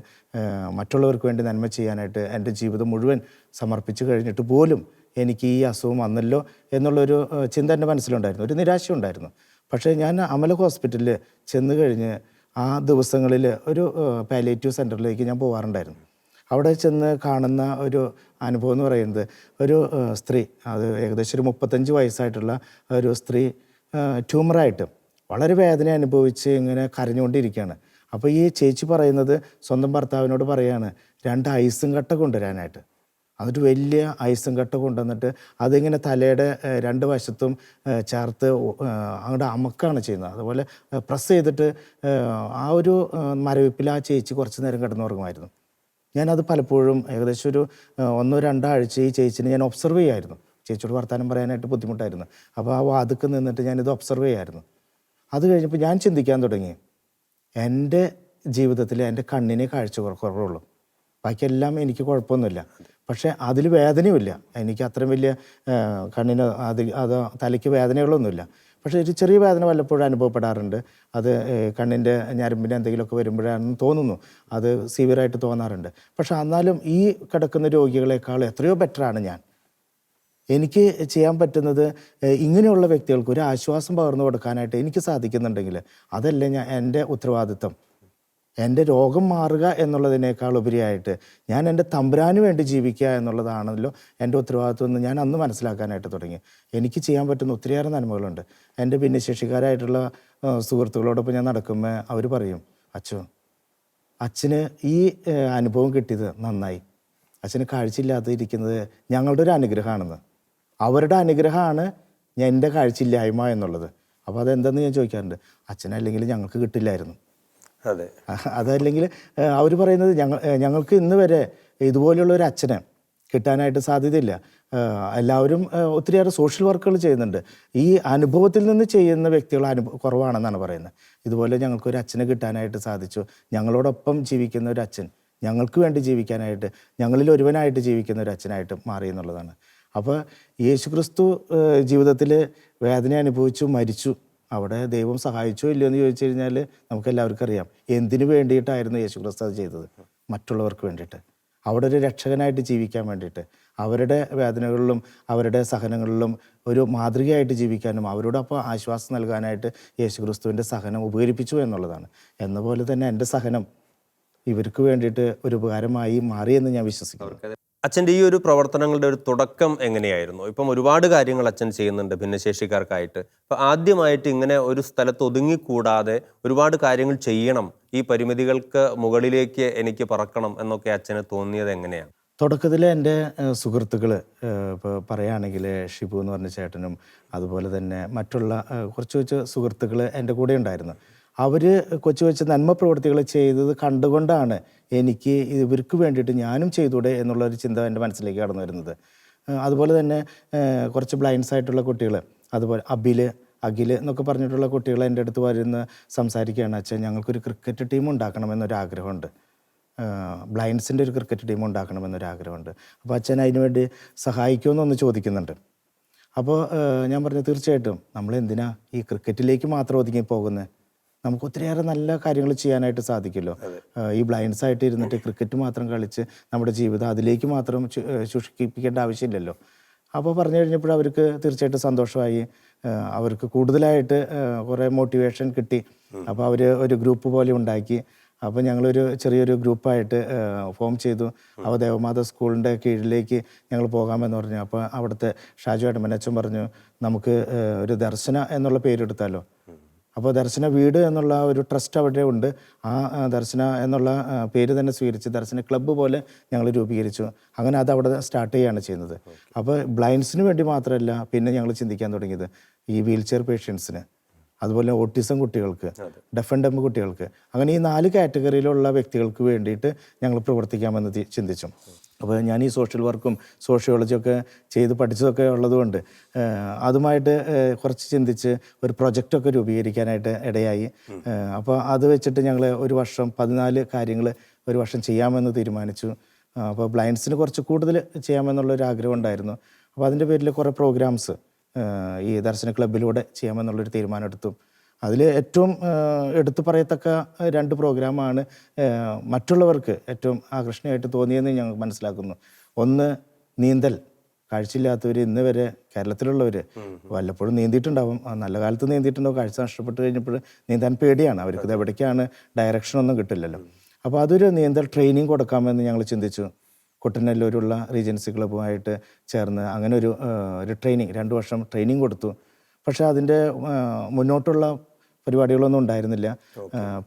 മറ്റുള്ളവർക്ക് വേണ്ടി നന്മ ചെയ്യാനായിട്ട് എൻ്റെ ജീവിതം മുഴുവൻ സമർപ്പിച്ചു കഴിഞ്ഞിട്ട് പോലും എനിക്ക് ഈ അസുഖം വന്നല്ലോ എന്നുള്ളൊരു ചിന്ത എൻ്റെ മനസ്സിലുണ്ടായിരുന്നു, ഒരു നിരാശയുണ്ടായിരുന്നു. പക്ഷേ ഞാൻ അമല ഹോസ്പിറ്റലിൽ ചെന്ന് കഴിഞ്ഞ് ആ ദിവസങ്ങളിൽ ഒരു പാലിയേറ്റീവ് സെൻ്ററിലേക്ക് ഞാൻ പോകാറുണ്ടായിരുന്നു. അവിടെ ചെന്ന് കാണുന്ന ഒരു അനുഭവം എന്ന് പറയുന്നത്, ഒരു സ്ത്രീ, അത് ഏകദേശം ഒരു 35 വയസ്സായിട്ടുള്ള ഒരു സ്ത്രീ ട്യൂമറായിട്ട് വളരെ വേദന അനുഭവിച്ച് ഇങ്ങനെ കരഞ്ഞുകൊണ്ടിരിക്കുകയാണ്. അപ്പോൾ ഈ ചേച്ചി പറയുന്നത് സ്വന്തം ഭർത്താവിനോട് പറയാണ് 2 ഐസും കട്ട കൊണ്ടുവരാനായിട്ട്. എന്നിട്ട് വലിയ ഐസും കട്ട കൊണ്ടുവന്നിട്ട് അതിങ്ങനെ തലയുടെ 2 വശത്തും ചേർത്ത് അങ്ങോട്ട് അമക്കാണ് ചെയ്യുന്നത്. അതുപോലെ പ്രസ് ചെയ്തിട്ട് ആ ഒരു മരവിപ്പിൽ ആ ചേച്ചി കുറച്ച് നേരം കിടന്നുറങ്ങുമായിരുന്നു. ഞാനത് പലപ്പോഴും ഏകദേശം ഒരു 1-2 ആഴ്ച ഈ ചേച്ചിനെ ഞാൻ ഒബ്സർവ് ചെയ്യുമായിരുന്നു. ചേച്ചിയോട് വർത്താനം പറയാനായിട്ട് ബുദ്ധിമുട്ടായിരുന്നു. അപ്പോൾ ആ വാതിൽക്ക് നിന്നിട്ട് ഞാനിത് ഒബ്സർവ് ചെയ്യുമായിരുന്നു. അത് കഴിഞ്ഞപ്പോൾ ഞാൻ ചിന്തിക്കാൻ തുടങ്ങി, എൻ്റെ ജീവിതത്തിൽ എൻ്റെ കണ്ണിനെ കാഴ്ച കുറവുള്ളൂ, ബാക്കിയെല്ലാം എനിക്ക് കുഴപ്പമൊന്നുമില്ല. പക്ഷേ അതിൽ വേദനയുമില്ല, എനിക്ക് അത്രയും വലിയ കണ്ണിന് അത് തലയ്ക്ക് വേദനകളൊന്നുമില്ല. പക്ഷേ ഒരു ചെറിയ വേദന വല്ലപ്പോഴും അനുഭവപ്പെടാറുണ്ട്. അത് കണ്ണിൻ്റെ ഞരമ്പിന് എന്തെങ്കിലുമൊക്കെ വരുമ്പോഴാണെന്ന് തോന്നുന്നു, അത് സിവിയറായിട്ട് തോന്നാറുണ്ട്. പക്ഷേ എന്നാലും ഈ കിടക്കുന്ന രോഗികളെക്കാൾ എത്രയോ ബെറ്ററാണ് ഞാൻ. എനിക്ക് ചെയ്യാൻ പറ്റുന്നത് ഇങ്ങനെയുള്ള വ്യക്തികൾക്ക് ഒരു ആശ്വാസം പകർന്നു കൊടുക്കാനായിട്ട് എനിക്ക് സാധിക്കുന്നുണ്ടെങ്കിൽ അതല്ലേ എൻ്റെ ഉത്തരവാദിത്വം. എൻ്റെ രോഗം മാറുക എന്നുള്ളതിനേക്കാൾ ഉപരിയായിട്ട് ഞാൻ എൻ്റെ തമ്പുരാന് വേണ്ടി ജീവിക്കുക എന്നുള്ളതാണല്ലോ എൻ്റെ ഉത്തരവാദിത്വം എന്ന് ഞാൻ അന്ന് മനസ്സിലാക്കാനായിട്ട് തുടങ്ങി. എനിക്ക് ചെയ്യാൻ പറ്റുന്ന ഒത്തിരിയേറെ നന്മകളുണ്ട്. എൻ്റെ ഭിന്നശേഷിക്കാരായിട്ടുള്ള സുഹൃത്തുക്കളോടൊപ്പം ഞാൻ നടക്കുമ്പോൾ അവർ പറയും, അച്ഛന് ഈ അനുഭവം കിട്ടിയത് നന്നായി, അച്ഛന് കാഴ്ചയില്ലാതിരിക്കുന്നത് ഞങ്ങളുടെ ഒരു അനുഗ്രഹമാണെന്ന്. അവരുടെ അനുഗ്രഹമാണ് എൻ്റെ കാഴ്ചയില്ലായ്മ എന്നുള്ളത്. അപ്പോൾ അതെന്തെന്ന് ഞാൻ ചോദിക്കാറുണ്ട്. അച്ഛനല്ലെങ്കിൽ ഞങ്ങൾക്ക് കിട്ടില്ലായിരുന്നു. അതെ, അതല്ലെങ്കിൽ അവർ പറയുന്നത് ഞങ്ങൾക്ക് ഇന്ന് വരെ ഇതുപോലെയുള്ള ഒരു അച്ഛനെ കിട്ടാനായിട്ട് സാധ്യതയില്ല. എല്ലാവരും ഒത്തിരിയേറെ സോഷ്യൽ വർക്കുകൾ ചെയ്യുന്നുണ്ട്, ഈ അനുഭവത്തിൽ നിന്ന് ചെയ്യുന്ന വ്യക്തികൾ കുറവാണെന്നാണ് പറയുന്നത്. ഇതുപോലെ ഞങ്ങൾക്കൊരു അച്ഛനെ കിട്ടാനായിട്ട് സാധിച്ചു, ഞങ്ങളോടൊപ്പം ജീവിക്കുന്ന ഒരു അച്ഛൻ, ഞങ്ങൾക്ക് വേണ്ടി ജീവിക്കാനായിട്ട്, ഞങ്ങളിൽ ഒരുവനായിട്ട് ജീവിക്കുന്ന ഒരു അച്ഛനായിട്ട് മാറി എന്നുള്ളതാണ്. അപ്പോൾ യേശുക്രിസ്തു ജീവിതത്തിൽ വേദന അനുഭവിച്ചു മരിച്ചു, അവിടെ ദൈവം സഹായിച്ചോ ഇല്ലയോ എന്ന് ചോദിച്ചു കഴിഞ്ഞാൽ നമുക്കെല്ലാവർക്കും അറിയാം എന്തിനു വേണ്ടിയിട്ടായിരുന്നു യേശുക്രിസ്തു അത് ചെയ്തത്. മറ്റുള്ളവർക്ക് വേണ്ടിയിട്ട്, അവിടെ ഒരു രക്ഷകനായിട്ട് ജീവിക്കാൻ വേണ്ടിയിട്ട്, അവരുടെ വേദനകളിലും അവരുടെ സഹനങ്ങളിലും ഒരു മാതൃകയായിട്ട് ജീവിക്കാനും അവരോടൊപ്പം ആശ്വാസം നൽകാനായിട്ട് യേശുക്രിസ്തുവിൻ്റെ സഹനം ഉപകരിപ്പിച്ചു എന്നുള്ളതാണ്. എന്ന പോലെ തന്നെ എൻ്റെ സഹനം ഇവർക്ക് വേണ്ടിയിട്ട് ഒരു ഉപകാരമായി മാറിയെന്ന് ഞാൻ വിശ്വസിക്കുന്നു. അച്ഛൻ്റെ ഈ ഒരു പ്രവർത്തനങ്ങളുടെ ഒരു തുടക്കം എങ്ങനെയായിരുന്നു? ഇപ്പം ഒരുപാട് കാര്യങ്ങൾ അച്ഛൻ ചെയ്യുന്നുണ്ട് ഭിന്നശേഷിക്കാർക്കായിട്ട്. അപ്പം ആദ്യമായിട്ട് ഇങ്ങനെ ഒരു സ്ഥലത്ത് ഒതുങ്ങിക്കൂടാതെ ഒരുപാട് കാര്യങ്ങൾ ചെയ്യണം, ഈ പരിമിതികൾക്ക് മുകളിലേക്ക് എനിക്ക് പറക്കണം എന്നൊക്കെ അച്ഛന് തോന്നിയത് എങ്ങനെയാണ്? തുടക്കത്തിൽ എൻ്റെ സുഹൃത്തുക്കൾ, ഇപ്പോൾ പറയുകയാണെങ്കിൽ ഷിബു എന്ന് പറഞ്ഞ ചേട്ടനും അതുപോലെ തന്നെ മറ്റുള്ള കുറച്ച് സുഹൃത്തുക്കൾ എൻ്റെ കൂടെ ഉണ്ടായിരുന്നു. അവർ കൊച്ചു നന്മ പ്രവൃത്തികൾ ചെയ്തത് കണ്ടുകൊണ്ടാണ് എനിക്ക് ഇവർക്ക് വേണ്ടിയിട്ട് ഞാനും ചെയ്തൂടെ എന്നുള്ളൊരു ചിന്ത എൻ്റെ മനസ്സിലേക്ക് കടന്നു വരുന്നത്. അതുപോലെ തന്നെ കുറച്ച് ബ്ലൈൻഡ്സ് ആയിട്ടുള്ള കുട്ടികൾ, അതുപോലെ അഖിൽ എന്നൊക്കെ പറഞ്ഞിട്ടുള്ള കുട്ടികൾ എൻ്റെ അടുത്ത് വരുന്ന സംസാരിക്കുകയാണ്, അച്ഛൻ ഞങ്ങൾക്കൊരു ക്രിക്കറ്റ് ടീം ഉണ്ടാക്കണമെന്നൊരാഗ്രഹമുണ്ട്, ബ്ലൈൻഡ്സിൻ്റെ ഒരു ക്രിക്കറ്റ് ടീം ഉണ്ടാക്കണമെന്നൊരാഗ്രഹമുണ്ട്. അപ്പോൾ അച്ഛൻ അതിനുവേണ്ടി സഹായിക്കുമെന്നൊന്ന് ചോദിക്കുന്നുണ്ട്. അപ്പോൾ ഞാൻ പറഞ്ഞു തീർച്ചയായിട്ടും നമ്മളെന്തിനാ ഈ ക്രിക്കറ്റിലേക്ക് മാത്രം ഒതുങ്ങി പോകുന്നത്, നമുക്ക് ഒത്തിരിയേറെ നല്ല കാര്യങ്ങൾ ചെയ്യാനായിട്ട് സാധിക്കുമല്ലോ. ഈ ബ്ലൈൻഡ്സ് ആയിട്ട് ഇരുന്നിട്ട് ക്രിക്കറ്റ് മാത്രം കളിച്ച് നമ്മുടെ ജീവിതം അതിലേക്ക് മാത്രം ശുഷ്കിപ്പിക്കേണ്ട ആവശ്യമില്ലല്ലോ. അപ്പോൾ പറഞ്ഞു കഴിഞ്ഞപ്പോൾ അവർക്ക് തീർച്ചയായിട്ടും സന്തോഷമായി. അവർക്ക് കൂടുതലായിട്ട് കുറേ മോട്ടിവേഷൻ കിട്ടി. അപ്പോൾ അവർ ഒരു ഗ്രൂപ്പ് പോലെ ഉണ്ടാക്കി. അപ്പോൾ ഞങ്ങളൊരു ചെറിയൊരു ഗ്രൂപ്പായിട്ട് ഫോം ചെയ്തു. അപ്പോൾ ദേവമാത സ്കൂളിൻ്റെ കീഴിലേക്ക് ഞങ്ങൾ പോകാമെന്ന് പറഞ്ഞു. അപ്പോൾ അവിടുത്തെ ഷാജു ഏട്ടമ്മനച്ചൻ പറഞ്ഞു നമുക്ക് ഒരു ദർശന എന്നുള്ള പേരെടുത്താലോ. അപ്പോൾ ദർശന വീട് എന്നുള്ള ഒരു ട്രസ്റ്റ് അവിടെ ഉണ്ട്. ആ ദർശന എന്നുള്ള പേര് തന്നെ സ്വീകരിച്ച് ദർശന ക്ലബ്ബ് പോലെ ഞങ്ങൾ രൂപീകരിച്ചു. അങ്ങനെ അത് അവിടെ സ്റ്റാർട്ട് ചെയ്യുകയാണ് ചെയ്യുന്നത്. അപ്പോൾ ബ്ലൈൻഡ്സിന് വേണ്ടി മാത്രമല്ല പിന്നെ ഞങ്ങൾ ചിന്തിക്കാൻ തുടങ്ങിയത് ഈ വീൽ ചെയർ പേഷ്യൻസിന്, അതുപോലെ ഓട്ടിസം കുട്ടികൾക്ക്, ഡെഫ് ആൻഡ് ഡംബ് കുട്ടികൾക്ക്, അങ്ങനെ ഈ 4 കാറ്റഗറിയിലുള്ള വ്യക്തികൾക്ക് വേണ്ടിയിട്ട് ഞങ്ങൾ പ്രവർത്തിക്കാമെന്ന് ചിന്തിച്ചു. അപ്പോൾ ഞാൻ ഈ സോഷ്യൽ വർക്കും സോഷ്യോളജിയൊക്കെ ചെയ്ത് പഠിച്ചതൊക്കെ ഉള്ളതുകൊണ്ട് അതുമായിട്ട് കുറച്ച് ചിന്തിച്ച് ഒരു പ്രൊജക്റ്റൊക്കെ രൂപീകരിക്കാനായിട്ട് ഇടയായി. അപ്പോൾ അത് വെച്ചിട്ട് ഞങ്ങൾ ഒരു വർഷം 14 കാര്യങ്ങൾ ഒരു വർഷം ചെയ്യാമെന്ന് തീരുമാനിച്ചു. അപ്പോൾ ബ്ലൈൻഡ്സിന് കുറച്ച് കൂടുതൽ ചെയ്യാമെന്നുള്ളൊരു ആഗ്രഹം ഉണ്ടായിരുന്നു. അപ്പോൾ അതിൻ്റെ പേരിൽ കുറേ പ്രോഗ്രാംസ് ഈ ദർശന ക്ലബ്ബിലൂടെ ചെയ്യാമെന്നുള്ളൊരു തീരുമാനം എടുത്തു. അതിൽ ഏറ്റവും എടുത്തു പറയത്തക്ക 2 പ്രോഗ്രാമാണ് മറ്റുള്ളവർക്ക് ഏറ്റവും ആകർഷണീയമായിട്ട് തോന്നിയെന്ന് ഞങ്ങൾ മനസ്സിലാക്കുന്നു. ഒന്ന്, നീന്തൽ. കാഴ്ചയില്ലാത്തവർ ഇന്ന് വരെ കേരളത്തിലുള്ളവർ വല്ലപ്പോഴും നീന്തിയിട്ടുണ്ടാവും, നല്ല കാലത്ത് നീന്തിയിട്ടുണ്ടാവും, കാഴ്ച നഷ്ടപ്പെട്ട് കഴിഞ്ഞപ്പോൾ നീന്താൻ പേടിയാണ് അവർക്ക്. ഇത് എവിടേക്കാണ് ഡയറക്ഷനൊന്നും കിട്ടില്ലല്ലോ. അപ്പോൾ അതൊരു നീന്തൽ ട്രെയിനിങ് കൊടുക്കാമെന്ന് ഞങ്ങൾ ചിന്തിച്ചു. കുട്ടനെല്ലൂരുള്ള റീജൻസി ക്ലബ്ബുമായിട്ട് ചേർന്ന് അങ്ങനെ ഒരു ട്രെയിനിങ് 2 വർഷം ട്രെയിനിങ് കൊടുത്തു. പക്ഷേ അതിൻ്റെ മുന്നോട്ടുള്ള പരിപാടികളൊന്നും ഉണ്ടായിരുന്നില്ല.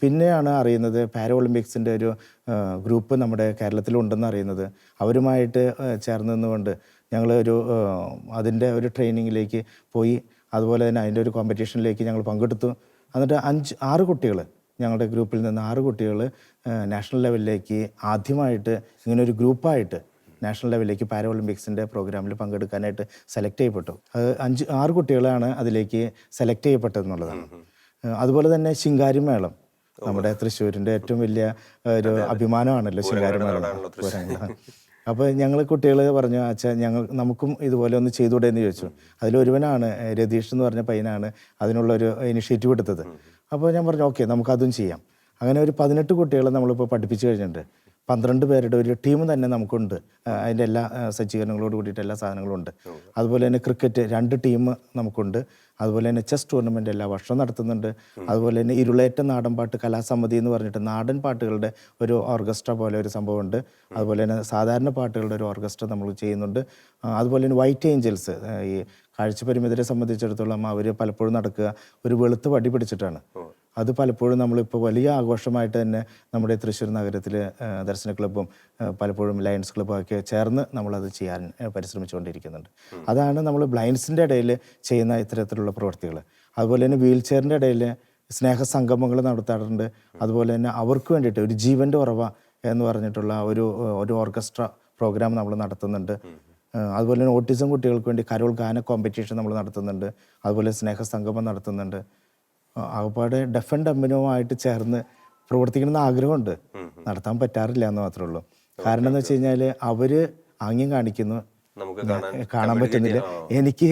പിന്നെയാണ് അറിയുന്നത് പാരാഒളിമ്പിക്സിൻ്റെ ഒരു ഗ്രൂപ്പ് നമ്മുടെ കേരളത്തിലുണ്ടെന്ന് അറിയുന്നത്. അവരുമായിട്ട് ചേർന്ന് നിന്നുകൊണ്ട് ഞങ്ങൾ അതിൻ്റെ ഒരു ട്രെയിനിങ്ങിലേക്ക് പോയി. അതുപോലെ തന്നെ അതിൻ്റെ ഒരു കോമ്പറ്റീഷനിലേക്ക് ഞങ്ങൾ പങ്കെടുത്തു. എന്നിട്ട് 6 കുട്ടികൾ, ഞങ്ങളുടെ ഗ്രൂപ്പിൽ നിന്ന് 6 കുട്ടികൾ നാഷണൽ ലെവലിലേക്ക് ആദ്യമായിട്ട് ഇങ്ങനൊരു ഗ്രൂപ്പായിട്ട് നാഷണൽ ലെവലിലേക്ക് പാരാഒളിമ്പിക്സിൻ്റെ പ്രോഗ്രാമിൽ പങ്കെടുക്കാനായിട്ട് സെലക്ട് ചെയ്യപ്പെട്ടു. അത് 6 കുട്ടികളാണ് അതിലേക്ക് സെലക്ട് ചെയ്യപ്പെട്ടതെന്നുള്ളതാണ്. അതുപോലെ തന്നെ ശിങ്കാരിമേളം, നമ്മുടെ തൃശ്ശൂരിൻ്റെ ഏറ്റവും വലിയ ഒരു അഭിമാനമാണല്ലോ ശിങ്കാരിമേളം. അപ്പോൾ ഞങ്ങൾ കുട്ടികൾ പറഞ്ഞു, അച്ഛാ നമുക്കും ഇതുപോലെ ഒന്ന് ചെയ്തുകൂടെ എന്ന് ചോദിച്ചു. അതിലൊരുവനാണ് രതീഷ് എന്ന് പറഞ്ഞ പയ്യനാണ് അതിനുള്ളൊരു ഇനിഷ്യേറ്റീവ് എടുത്തത്. അപ്പോൾ ഞാൻ പറഞ്ഞു ഓക്കെ നമുക്കതും ചെയ്യാം. അങ്ങനെ ഒരു 18 കുട്ടികളെ നമ്മളിപ്പോൾ പഠിപ്പിച്ചു കഴിഞ്ഞിട്ടുണ്ട്. 12 പേരുടെ ഒരു ടീം തന്നെ നമുക്കുണ്ട്. അതിൻ്റെ എല്ലാ സജ്ജീകരണങ്ങളോട് കൂടിയിട്ട് എല്ലാ സാധനങ്ങളും ഉണ്ട്. അതുപോലെ തന്നെ ക്രിക്കറ്റ് 2 ടീം നമുക്കുണ്ട്. അതുപോലെ തന്നെ ചെസ് ടൂർണമെൻറ്റ് എല്ലാ വർഷവും നടത്തുന്നുണ്ട്. അതുപോലെ തന്നെ ഇരുളേറ്റ നാടൻപാട്ട് കലാസമിതി എന്ന് പറഞ്ഞിട്ട് നാടൻ പാട്ടുകളുടെ ഒരു ഓർക്കസ്ട്ര പോലെ ഒരു സംഭവമുണ്ട്. അതുപോലെ തന്നെ സാധാരണ പാട്ടുകളുടെ ഒരു ഓർക്കസ്ട്ര നമ്മൾ ചെയ്യുന്നുണ്ട്. അതുപോലെ തന്നെ വൈറ്റ് ഏഞ്ചൽസ്, ഈ കാഴ്ചപരിമിതരെ സംബന്ധിച്ചിടത്തോളം അവർ പലപ്പോഴും നടക്കുക ഒരു വെളുത്ത് വടി പിടിച്ചിട്ടാണ്. അത് പലപ്പോഴും നമ്മളിപ്പോൾ വലിയ ആഘോഷമായിട്ട് തന്നെ നമ്മുടെ തൃശ്ശൂർ നഗരത്തിൽ ദർശന ക്ലബ്ബും പലപ്പോഴും ലയൺസ് ക്ലബ്ബും ഒക്കെ ചേർന്ന് നമ്മളത് ചെയ്യാൻ പരിശ്രമിച്ചുകൊണ്ടിരിക്കുന്നുണ്ട്. അതാണ് നമ്മൾ ബ്ലൈൻഡ്സിൻ്റെ ഇടയിൽ ചെയ്യുന്ന ഇത്തരത്തിലുള്ള പ്രവൃത്തികൾ. അതുപോലെ തന്നെ വീൽ ചെയറിൻ്റെ ഇടയിൽ സ്നേഹസംഗമങ്ങൾ നടത്താറുണ്ട്. അതുപോലെ തന്നെ അവർക്ക് വേണ്ടിയിട്ട് ഒരു ജീവൻ്റെ ഉറവ എന്ന് പറഞ്ഞിട്ടുള്ള ഒരു ഓർക്കസ്ട്ര പ്രോഗ്രാം നമ്മൾ നടത്തുന്നുണ്ട്. അതുപോലെ തന്നെ ഓട്ടിസം കുട്ടികൾക്ക് വേണ്ടി കരോൾ ഗാന കോമ്പറ്റീഷൻ നമ്മൾ നടത്തുന്നുണ്ട്. അതുപോലെ സ്നേഹസംഗമം നടത്തുന്നുണ്ട്. ആകപ്പാടെ ഡെഫ് ആൻഡ് ഡംബിനുമായിട്ട് ചേർന്ന് പ്രവർത്തിക്കണമെന്ന് ആഗ്രഹമുണ്ട്, നടത്താൻ പറ്റാറില്ല എന്ന് മാത്രമേ ഉള്ളൂ. കാരണം എന്ന് വെച്ച് കഴിഞ്ഞാൽ അവർ ആംഗ്യം കാണിക്കുന്നു, കാണാൻ പറ്റുന്നില്ല, എനിക്ക്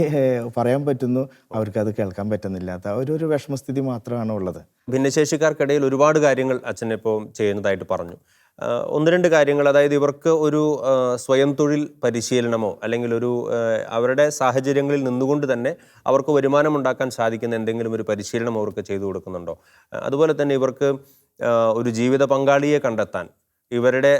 പറയാൻ പറ്റുന്നു, അവർക്കത് കേൾക്കാൻ പറ്റുന്നില്ലാത്ത ഒരു വിഷമസ്ഥിതി മാത്രമാണ് ഉള്ളത്. ഭിന്നശേഷിക്കാർക്കിടയിൽ ഒരുപാട് കാര്യങ്ങൾ അച്ഛൻ ഇപ്പോൾ ചെയ്യുന്നതായിട്ട് പറഞ്ഞു. 1-2 കാര്യങ്ങൾ, അതായത് ഇവർക്ക് ഒരു സ്വയം തൊഴിൽ പരിശീലനമോ അല്ലെങ്കിൽ അവരുടെ സാഹചര്യങ്ങളിൽ നിന്നുകൊണ്ട് തന്നെ അവർക്ക് വരുമാനമുണ്ടാക്കാൻ സാധിക്കുന്ന എന്തെങ്കിലും ഒരു പരിശീലനം അവർക്ക് ചെയ്തു കൊടുക്കുന്നുണ്ടോ? അതുപോലെ തന്നെ ഇവർക്ക് ഒരു ജീവിത പങ്കാളിയെ കണ്ടെത്താൻ ഇവരുടെ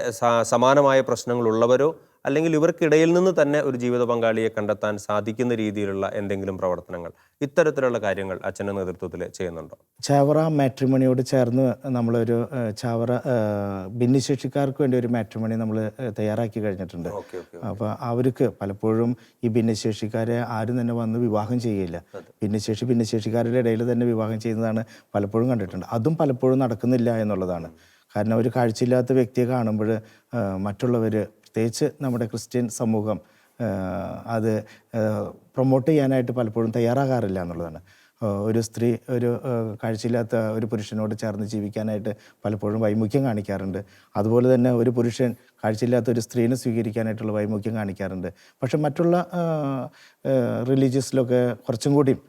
സമാനമായ പ്രശ്നങ്ങളുള്ളവരോ അല്ലെങ്കിൽ ഇവർക്കിടയിൽ നിന്ന് തന്നെ ഒരു ജീവിത പങ്കാളിയെ കണ്ടെത്താൻ സാധിക്കുന്ന രീതിയിലുള്ള എന്തെങ്കിലും പ്രവർത്തനങ്ങൾ, ഇത്തരത്തിലുള്ള കാര്യങ്ങൾ അച്ഛൻ്റെ നേതൃത്വത്തിൽ ചെയ്യുന്നുണ്ടോ? ചാവറ മാട്രിമണിയോട് ചേർന്ന് നമ്മളൊരു ചാവറ ഭിന്നശേഷിക്കാർക്ക് വേണ്ടി ഒരു മാട്രിമണി നമ്മൾ തയ്യാറാക്കി കഴിഞ്ഞിട്ടുണ്ട്. അപ്പോൾ അവർക്ക് പലപ്പോഴും ഈ ഭിന്നശേഷിക്കാരെ ആരും തന്നെ വന്ന് വിവാഹം ചെയ്യില്ല. ഭിന്നശേഷിക്കാരുടെ ഇടയിൽ തന്നെ വിവാഹം ചെയ്യുന്നതാണ് പലപ്പോഴും കണ്ടിട്ടുണ്ട്. അതും പലപ്പോഴും നടക്കുന്നില്ല എന്നുള്ളതാണ്. കാരണം ഒരു കാഴ്ചയില്ലാത്ത വ്യക്തിയെ കാണുമ്പോൾ മറ്റുള്ളവർ, പ്രത്യേകിച്ച് നമ്മുടെ ക്രിസ്ത്യൻ സമൂഹം, അത് പ്രൊമോട്ട് ചെയ്യാനായിട്ട് പലപ്പോഴും തയ്യാറാകാറില്ല എന്നുള്ളതാണ്. ഒരു സ്ത്രീ ഒരു കാഴ്ചയില്ലാത്ത ഒരു പുരുഷനോട് ചേർന്ന് ജീവിക്കാനായിട്ട് പലപ്പോഴും വൈമുഖ്യം കാണിക്കാറുണ്ട്. അതുപോലെ തന്നെ ഒരു പുരുഷൻ കാഴ്ചയില്ലാത്ത ഒരു സ്ത്രീനെ സ്വീകരിക്കാനായിട്ടുള്ള വൈമുഖ്യം കാണിക്കാറുണ്ട്. പക്ഷെ മറ്റുള്ള റിലീജിയസിലൊക്കെ കുറച്ചും കൂടിയും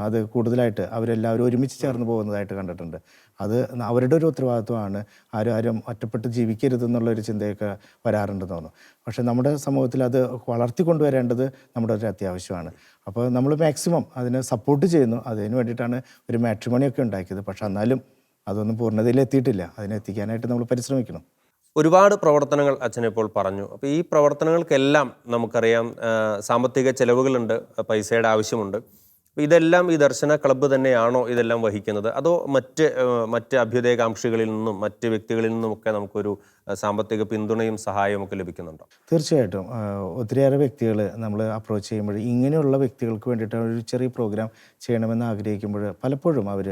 അത് കൂടുതലായിട്ട് അവരെല്ലാവരും ഒരുമിച്ച് ചേർന്ന് പോകുന്നതായിട്ട് കണ്ടിട്ടുണ്ട്. അത് അവരുടെ ഒരു ഉത്തരവാദിത്വമാണ്. ആരും ഒറ്റപ്പെട്ട് ജീവിക്കരുതെന്നുള്ളൊരു ചിന്തയൊക്കെ വരാറുണ്ടെന്ന് തോന്നുന്നു. പക്ഷേ നമ്മുടെ സമൂഹത്തിൽ അത് വളർത്തിക്കൊണ്ടുവരേണ്ടത് നമ്മുടെ ഒരു അത്യാവശ്യമാണ്. അപ്പോൾ നമ്മൾ മാക്സിമം അതിനെ സപ്പോർട്ട് ചെയ്യുന്നു. അതിന് വേണ്ടിയിട്ടാണ് ഒരു മാട്രിമോണിയൊക്കെ ഉണ്ടാക്കിയത്. പക്ഷെ എന്നാലും അതൊന്നും പൂർണ്ണതയിലെത്തിയിട്ടില്ല. അതിനെത്തിക്കാനായിട്ട് നമ്മൾ പരിശ്രമിക്കണം. ഒരുപാട് പ്രവർത്തനങ്ങൾ അച്ഛൻ ഇപ്പോൾ പറഞ്ഞു. അപ്പോൾ ഈ പ്രവർത്തനങ്ങൾക്കെല്ലാം നമുക്കറിയാം സാമ്പത്തിക ചെലവുകളുണ്ട്, പൈസയുടെ ആവശ്യമുണ്ട്. ഇതെല്ലാം ഈ ദർശന ക്ലബ്ബ് തന്നെയാണോ ഇതെല്ലാം വഹിക്കുന്നത്, അതോ മറ്റ് അഭ്യുദയകാംക്ഷികളിൽ നിന്നും മറ്റ് വ്യക്തികളിൽ നിന്നുമൊക്കെ നമുക്കൊരു സാമ്പത്തിക പിന്തുണയും സഹായവും ഒക്കെ ലഭിക്കുന്നുണ്ടോ? തീർച്ചയായിട്ടും ഒത്തിരിയേറെ വ്യക്തികൾ നമ്മൾ അപ്രോച്ച് ചെയ്യുമ്പോൾ ഇങ്ങനെയുള്ള വ്യക്തികൾക്ക് വേണ്ടിയിട്ട് ഒരു ചെറിയ പ്രോഗ്രാം ചെയ്യണമെന്ന് ആഗ്രഹിക്കുമ്പോൾ പലപ്പോഴും അവർ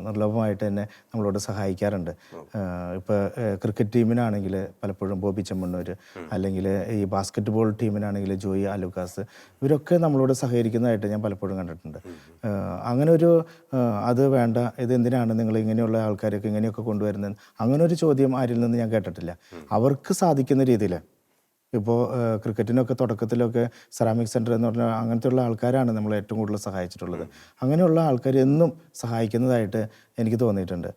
നിർലോഭമായിട്ട് തന്നെ നമ്മളോട് സഹായിക്കാറുണ്ട്. ഇപ്പോൾ ക്രിക്കറ്റ് ടീമിനാണെങ്കിൽ പലപ്പോഴും ബോബി ചെമ്മണ്ണൂർ, അല്ലെങ്കിൽ ഈ ബാസ്ക്കറ്റ് ബോൾ ടീമിനാണെങ്കിൽ ജോയി ആലുക്കാസ്, ഇവരൊക്കെ നമ്മളോട് സഹകരിക്കുന്നതായിട്ട് ഞാൻ പലപ്പോഴും കണ്ടിട്ടുണ്ട്. അങ്ങനെ ഒരു അത് വേണ്ട, ഇത് എന്തിനാണ് നിങ്ങൾ ഇങ്ങനെയുള്ള ആൾക്കാരൊക്കെ ഇങ്ങനെയൊക്കെ കൊണ്ടുവരുന്നത്, അങ്ങനെ ഒരു ചോദ്യം ആരിൽ നിന്ന് ഞാൻ കേട്ടിട്ടില്ല. അവർക്ക് സാധിക്കുന്ന രീതിയിൽ ഇപ്പോൾ ക്രിക്കറ്റിനൊക്കെ തുടക്കത്തിലൊക്കെ സെറാമിക് സെൻറ്റർ എന്ന് പറഞ്ഞാൽ അങ്ങനത്തെയുള്ള ആൾക്കാരാണ് നമ്മൾ ഏറ്റവും കൂടുതൽ സഹായിച്ചിട്ടുള്ളത്. അങ്ങനെയുള്ള ആൾക്കാർ എന്നും സഹായിക്കുന്നതായിട്ട് എനിക്ക് തോന്നിയിട്ടുണ്ട്.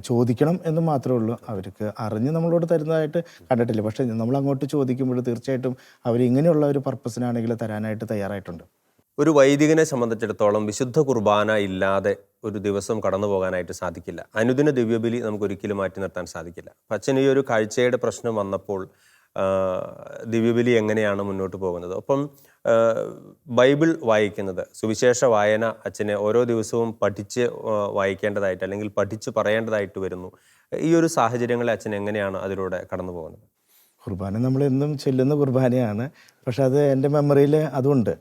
ചോദിക്കണം എന്ന് മാത്രമേ ഉള്ളൂ. അവർക്ക് അറിഞ്ഞ് നമ്മളോട് തരുന്നതായിട്ട് കണ്ടിട്ടില്ല. പക്ഷേ നമ്മൾ അങ്ങോട്ട് ചോദിക്കുമ്പോൾ തീർച്ചയായിട്ടും അവർ ഇങ്ങനെയുള്ള ഒരു പർപ്പസിനാണെങ്കിൽ തരാനായിട്ട് തയ്യാറായിട്ടുണ്ട്. ഒരു വൈദികനെ സംബന്ധിച്ചിടത്തോളം വിശുദ്ധ കുർബാന ഇല്ലാതെ ഒരു ദിവസം കടന്നു പോകാനായിട്ട് സാധിക്കില്ല. അനുദിന ദിവ്യബലി നമുക്കൊരിക്കലും മാറ്റി നിർത്താൻ സാധിക്കില്ല. അച്ഛൻ ഈ ഒരു കാഴ്ചയുടെ പ്രശ്നം വന്നപ്പോൾ ദിവ്യബലി എങ്ങനെയാണ് മുന്നോട്ട് പോകുന്നത്? ഒപ്പം ബൈബിൾ വായിക്കുന്നത്, സുവിശേഷ വായന അച്ഛനെ ഓരോ ദിവസവും പഠിച്ച് വായിക്കേണ്ടതായിട്ട് അല്ലെങ്കിൽ പഠിച്ച് പറയേണ്ടതായിട്ട് വരുന്നു. ഈ ഒരു സാഹചര്യങ്ങളെ അച്ഛൻ എങ്ങനെയാണ് അതിലൂടെ കടന്നു പോകുന്നത്? കുർബാന നമ്മളെന്നും ചൊല്ലുന്ന കുർബാനയാണ്. പക്ഷെ അത് എൻ്റെ മെമ്മറിയിൽ അതുണ്ട്.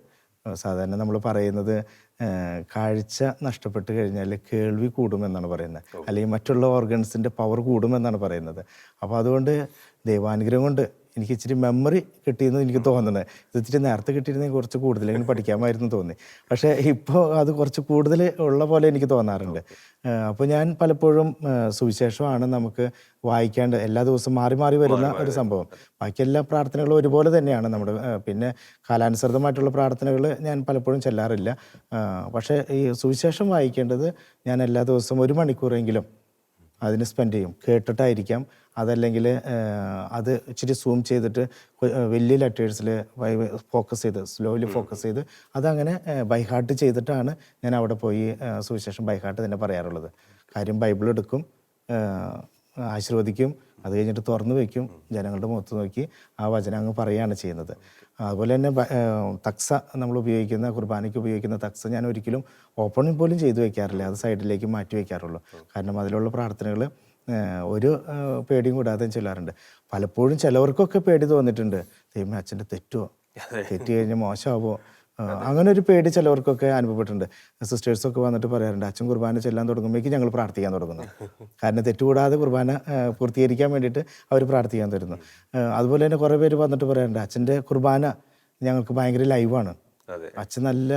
സാധാരണ നമ്മൾ പറയുന്നത് കാഴ്ച നഷ്ടപ്പെട്ട് കഴിഞ്ഞാൽ കേൾവി കൂടുമെന്നാണ് പറയുന്നത്, അല്ലെങ്കിൽ മറ്റുള്ള ഓർഗൻസിൻ്റെ പവർ കൂടുമെന്നാണ് പറയുന്നത്. അപ്പോൾ അതുകൊണ്ട് ദൈവാനുഗ്രഹം കൊണ്ട് എനിക്ക് ഇച്ചിരി മെമ്മറി കിട്ടിയെന്ന് എനിക്ക് തോന്നുന്നത്. ഇത് ഇച്ചിരി നേരത്തെ കിട്ടിയിരുന്നെങ്കിൽ കുറച്ച് കൂടുതലെങ്കിലും പഠിക്കാമായിരുന്നു തോന്നി. പക്ഷേ ഇപ്പോൾ അത് കുറച്ച് കൂടുതൽ ഉള്ള പോലെ എനിക്ക് തോന്നാറുണ്ട്. അപ്പോൾ ഞാൻ പലപ്പോഴും സുവിശേഷമാണ് നമുക്ക് വായിക്കേണ്ട, എല്ലാ ദിവസവും മാറി മാറി വരുന്ന ഒരു സംഭവം. ബാക്കി എല്ലാ പ്രാർത്ഥനകളും ഒരുപോലെ തന്നെയാണ് നമ്മുടെ. പിന്നെ കാലാനുസൃതമായിട്ടുള്ള പ്രാർത്ഥനകൾ ഞാൻ പലപ്പോഴും ചെല്ലാറില്ല. പക്ഷേ ഈ സുവിശേഷം വായിക്കേണ്ടത് ഞാൻ എല്ലാ ദിവസവും 1 മണിക്കൂറെങ്കിലും അതിന് സ്പെൻഡ് ചെയ്യും. കേട്ടിട്ടായിരിക്കാം, അതല്ലെങ്കിൽ അത് ഇച്ചിരി സൂം ചെയ്തിട്ട് വലിയ ലെറ്റേഴ്സിൽ ഫോക്കസ് ചെയ്ത് സ്ലോലി ഫോക്കസ് ചെയ്ത് അതങ്ങനെ ബൈഹാർട്ട് ചെയ്തിട്ടാണ് ഞാൻ അവിടെ പോയി സുവിശേഷം ബൈഹാർട്ട് തന്നെ പറയാറുള്ളത്. കാര്യം ബൈബിൾ എടുക്കും, ആശീർവദിക്കും, അത് കഴിഞ്ഞിട്ട് തുറന്നു വയ്ക്കും, ജനങ്ങളുടെ മുഖത്ത് നോക്കി ആ വചനം അങ്ങ് പറയുകയാണ് ചെയ്യുന്നത്. അതുപോലെ തന്നെ തക്സ നമ്മൾ ഉപയോഗിക്കുന്ന കുർബാനയ്ക്ക് ഉപയോഗിക്കുന്ന തക്സ ഞാൻ ഒരിക്കലും ഓപ്പൺ പോലും ചെയ്തു വയ്ക്കാറില്ല. അത് സൈഡിലേക്ക് മാറ്റി വയ്ക്കാറുള്ളൂ. കാരണം അതിലുള്ള പ്രാർത്ഥനകൾ ഒരു പേടിയും കൂടാതെ ചൊല്ലാറുണ്ട്. പലപ്പോഴും ചിലവർക്കൊക്കെ പേടി തോന്നിയിട്ടുണ്ട്, ദൈവമേ അച്ഛൻ്റെ തെറ്റുമോ, തെറ്റ് കഴിഞ്ഞ് മോശമാവോ, അങ്ങനെ ഒരു പേടി ചിലവർക്കൊക്കെ അനുഭവപ്പെട്ടിട്ടുണ്ട്. സിസ്റ്റേഴ്സൊക്കെ വന്നിട്ട് പറയാറുണ്ട്, അച്ഛൻ കുർബാന ചെല്ലാൻ തുടങ്ങുമ്പോഴേക്കും ഞങ്ങൾ പ്രാർത്ഥിക്കാൻ തുടങ്ങുന്നു. കാരണം തെറ്റുകൂടാതെ കുർബാന പൂർത്തീകരിക്കാൻ വേണ്ടിയിട്ട് അവർ പ്രാർത്ഥിക്കാൻ തരുന്നു. അതുപോലെ തന്നെ കുറേ പേര് വന്നിട്ട് പറയാറുണ്ട്, അച്ഛൻ്റെ കുർബാന ഞങ്ങൾക്ക് ഭയങ്കര ലൈവാണ്, അച്ഛൻ നല്ല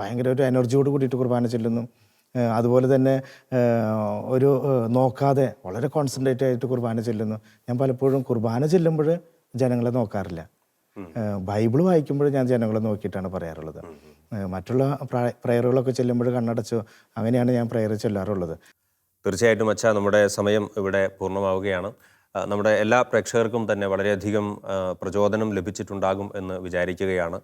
ഭയങ്കര ഒരു എനർജിയോട് കൂടിയിട്ട് കുർബാന ചെല്ലുന്നു. അതുപോലെ തന്നെ ഒരു നോക്കാതെ വളരെ കോൺസെൻട്രേറ്റ് ആയിട്ട് കുർബാന ചെല്ലുന്നു. ഞാൻ പലപ്പോഴും കുർബാന ചെല്ലുമ്പോൾ ജനങ്ങളെ നോക്കാറില്ല. ബൈബിൾ വായിക്കുമ്പോൾ ഞാൻ ജനങ്ങളെ നോക്കിയിട്ടാണ് പറയാറുള്ളത്. മറ്റുള്ള പ്രയറുകളൊക്കെ ചെല്ലുമ്പോൾ കണ്ണടച്ചോ അങ്ങനെയാണ് ഞാൻ പ്രയർ ചെല്ലാറുള്ളത്. തീർച്ചയായിട്ടും അച്ഛാ, നമ്മുടെ സമയം ഇവിടെ പൂർണ്ണമാവുകയാണ്. നമ്മുടെ എല്ലാ പ്രേക്ഷകർക്കും തന്നെ വളരെയധികം പ്രചോദനം ലഭിച്ചിട്ടുണ്ടാകും എന്ന് വിചാരിക്കുകയാണ്.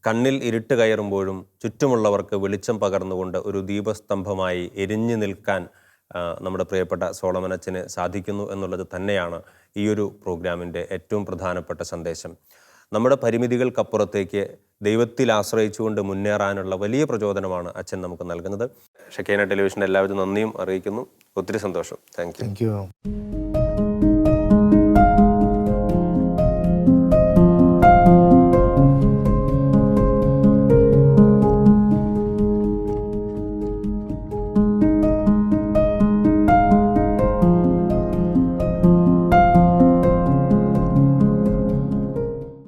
കണ്ണിൽ ഇരുട്ട് കയറുമ്പോഴും ചുറ്റുമുള്ളവർക്ക് വെളിച്ചം പകർന്നുകൊണ്ട് ഒരു ദീപസ്തംഭമായി എരിഞ്ഞു നിൽക്കാൻ നമ്മുടെ പ്രിയപ്പെട്ട സോളമൻ അച്ഛന് സാധിക്കുന്നു എന്നുള്ളത് തന്നെയാണ് ഈ ഒരു പ്രോഗ്രാമിൻ്റെ ഏറ്റവും പ്രധാനപ്പെട്ട സന്ദേശം. നമ്മുടെ പരിമിതികൾക്കപ്പുറത്തേക്ക് ദൈവത്തിൽ ആശ്രയിച്ചുകൊണ്ട് മുന്നേറാനുള്ള വലിയ പ്രചോദനമാണ് അച്ഛൻ നമുക്ക് നൽകുന്നത്. ഷെക്കേന ടെലിവിഷൻ്റെ എല്ലാവിധ നന്ദിയും അറിയിക്കുന്നു. ഒത്തിരി സന്തോഷം. Thank you.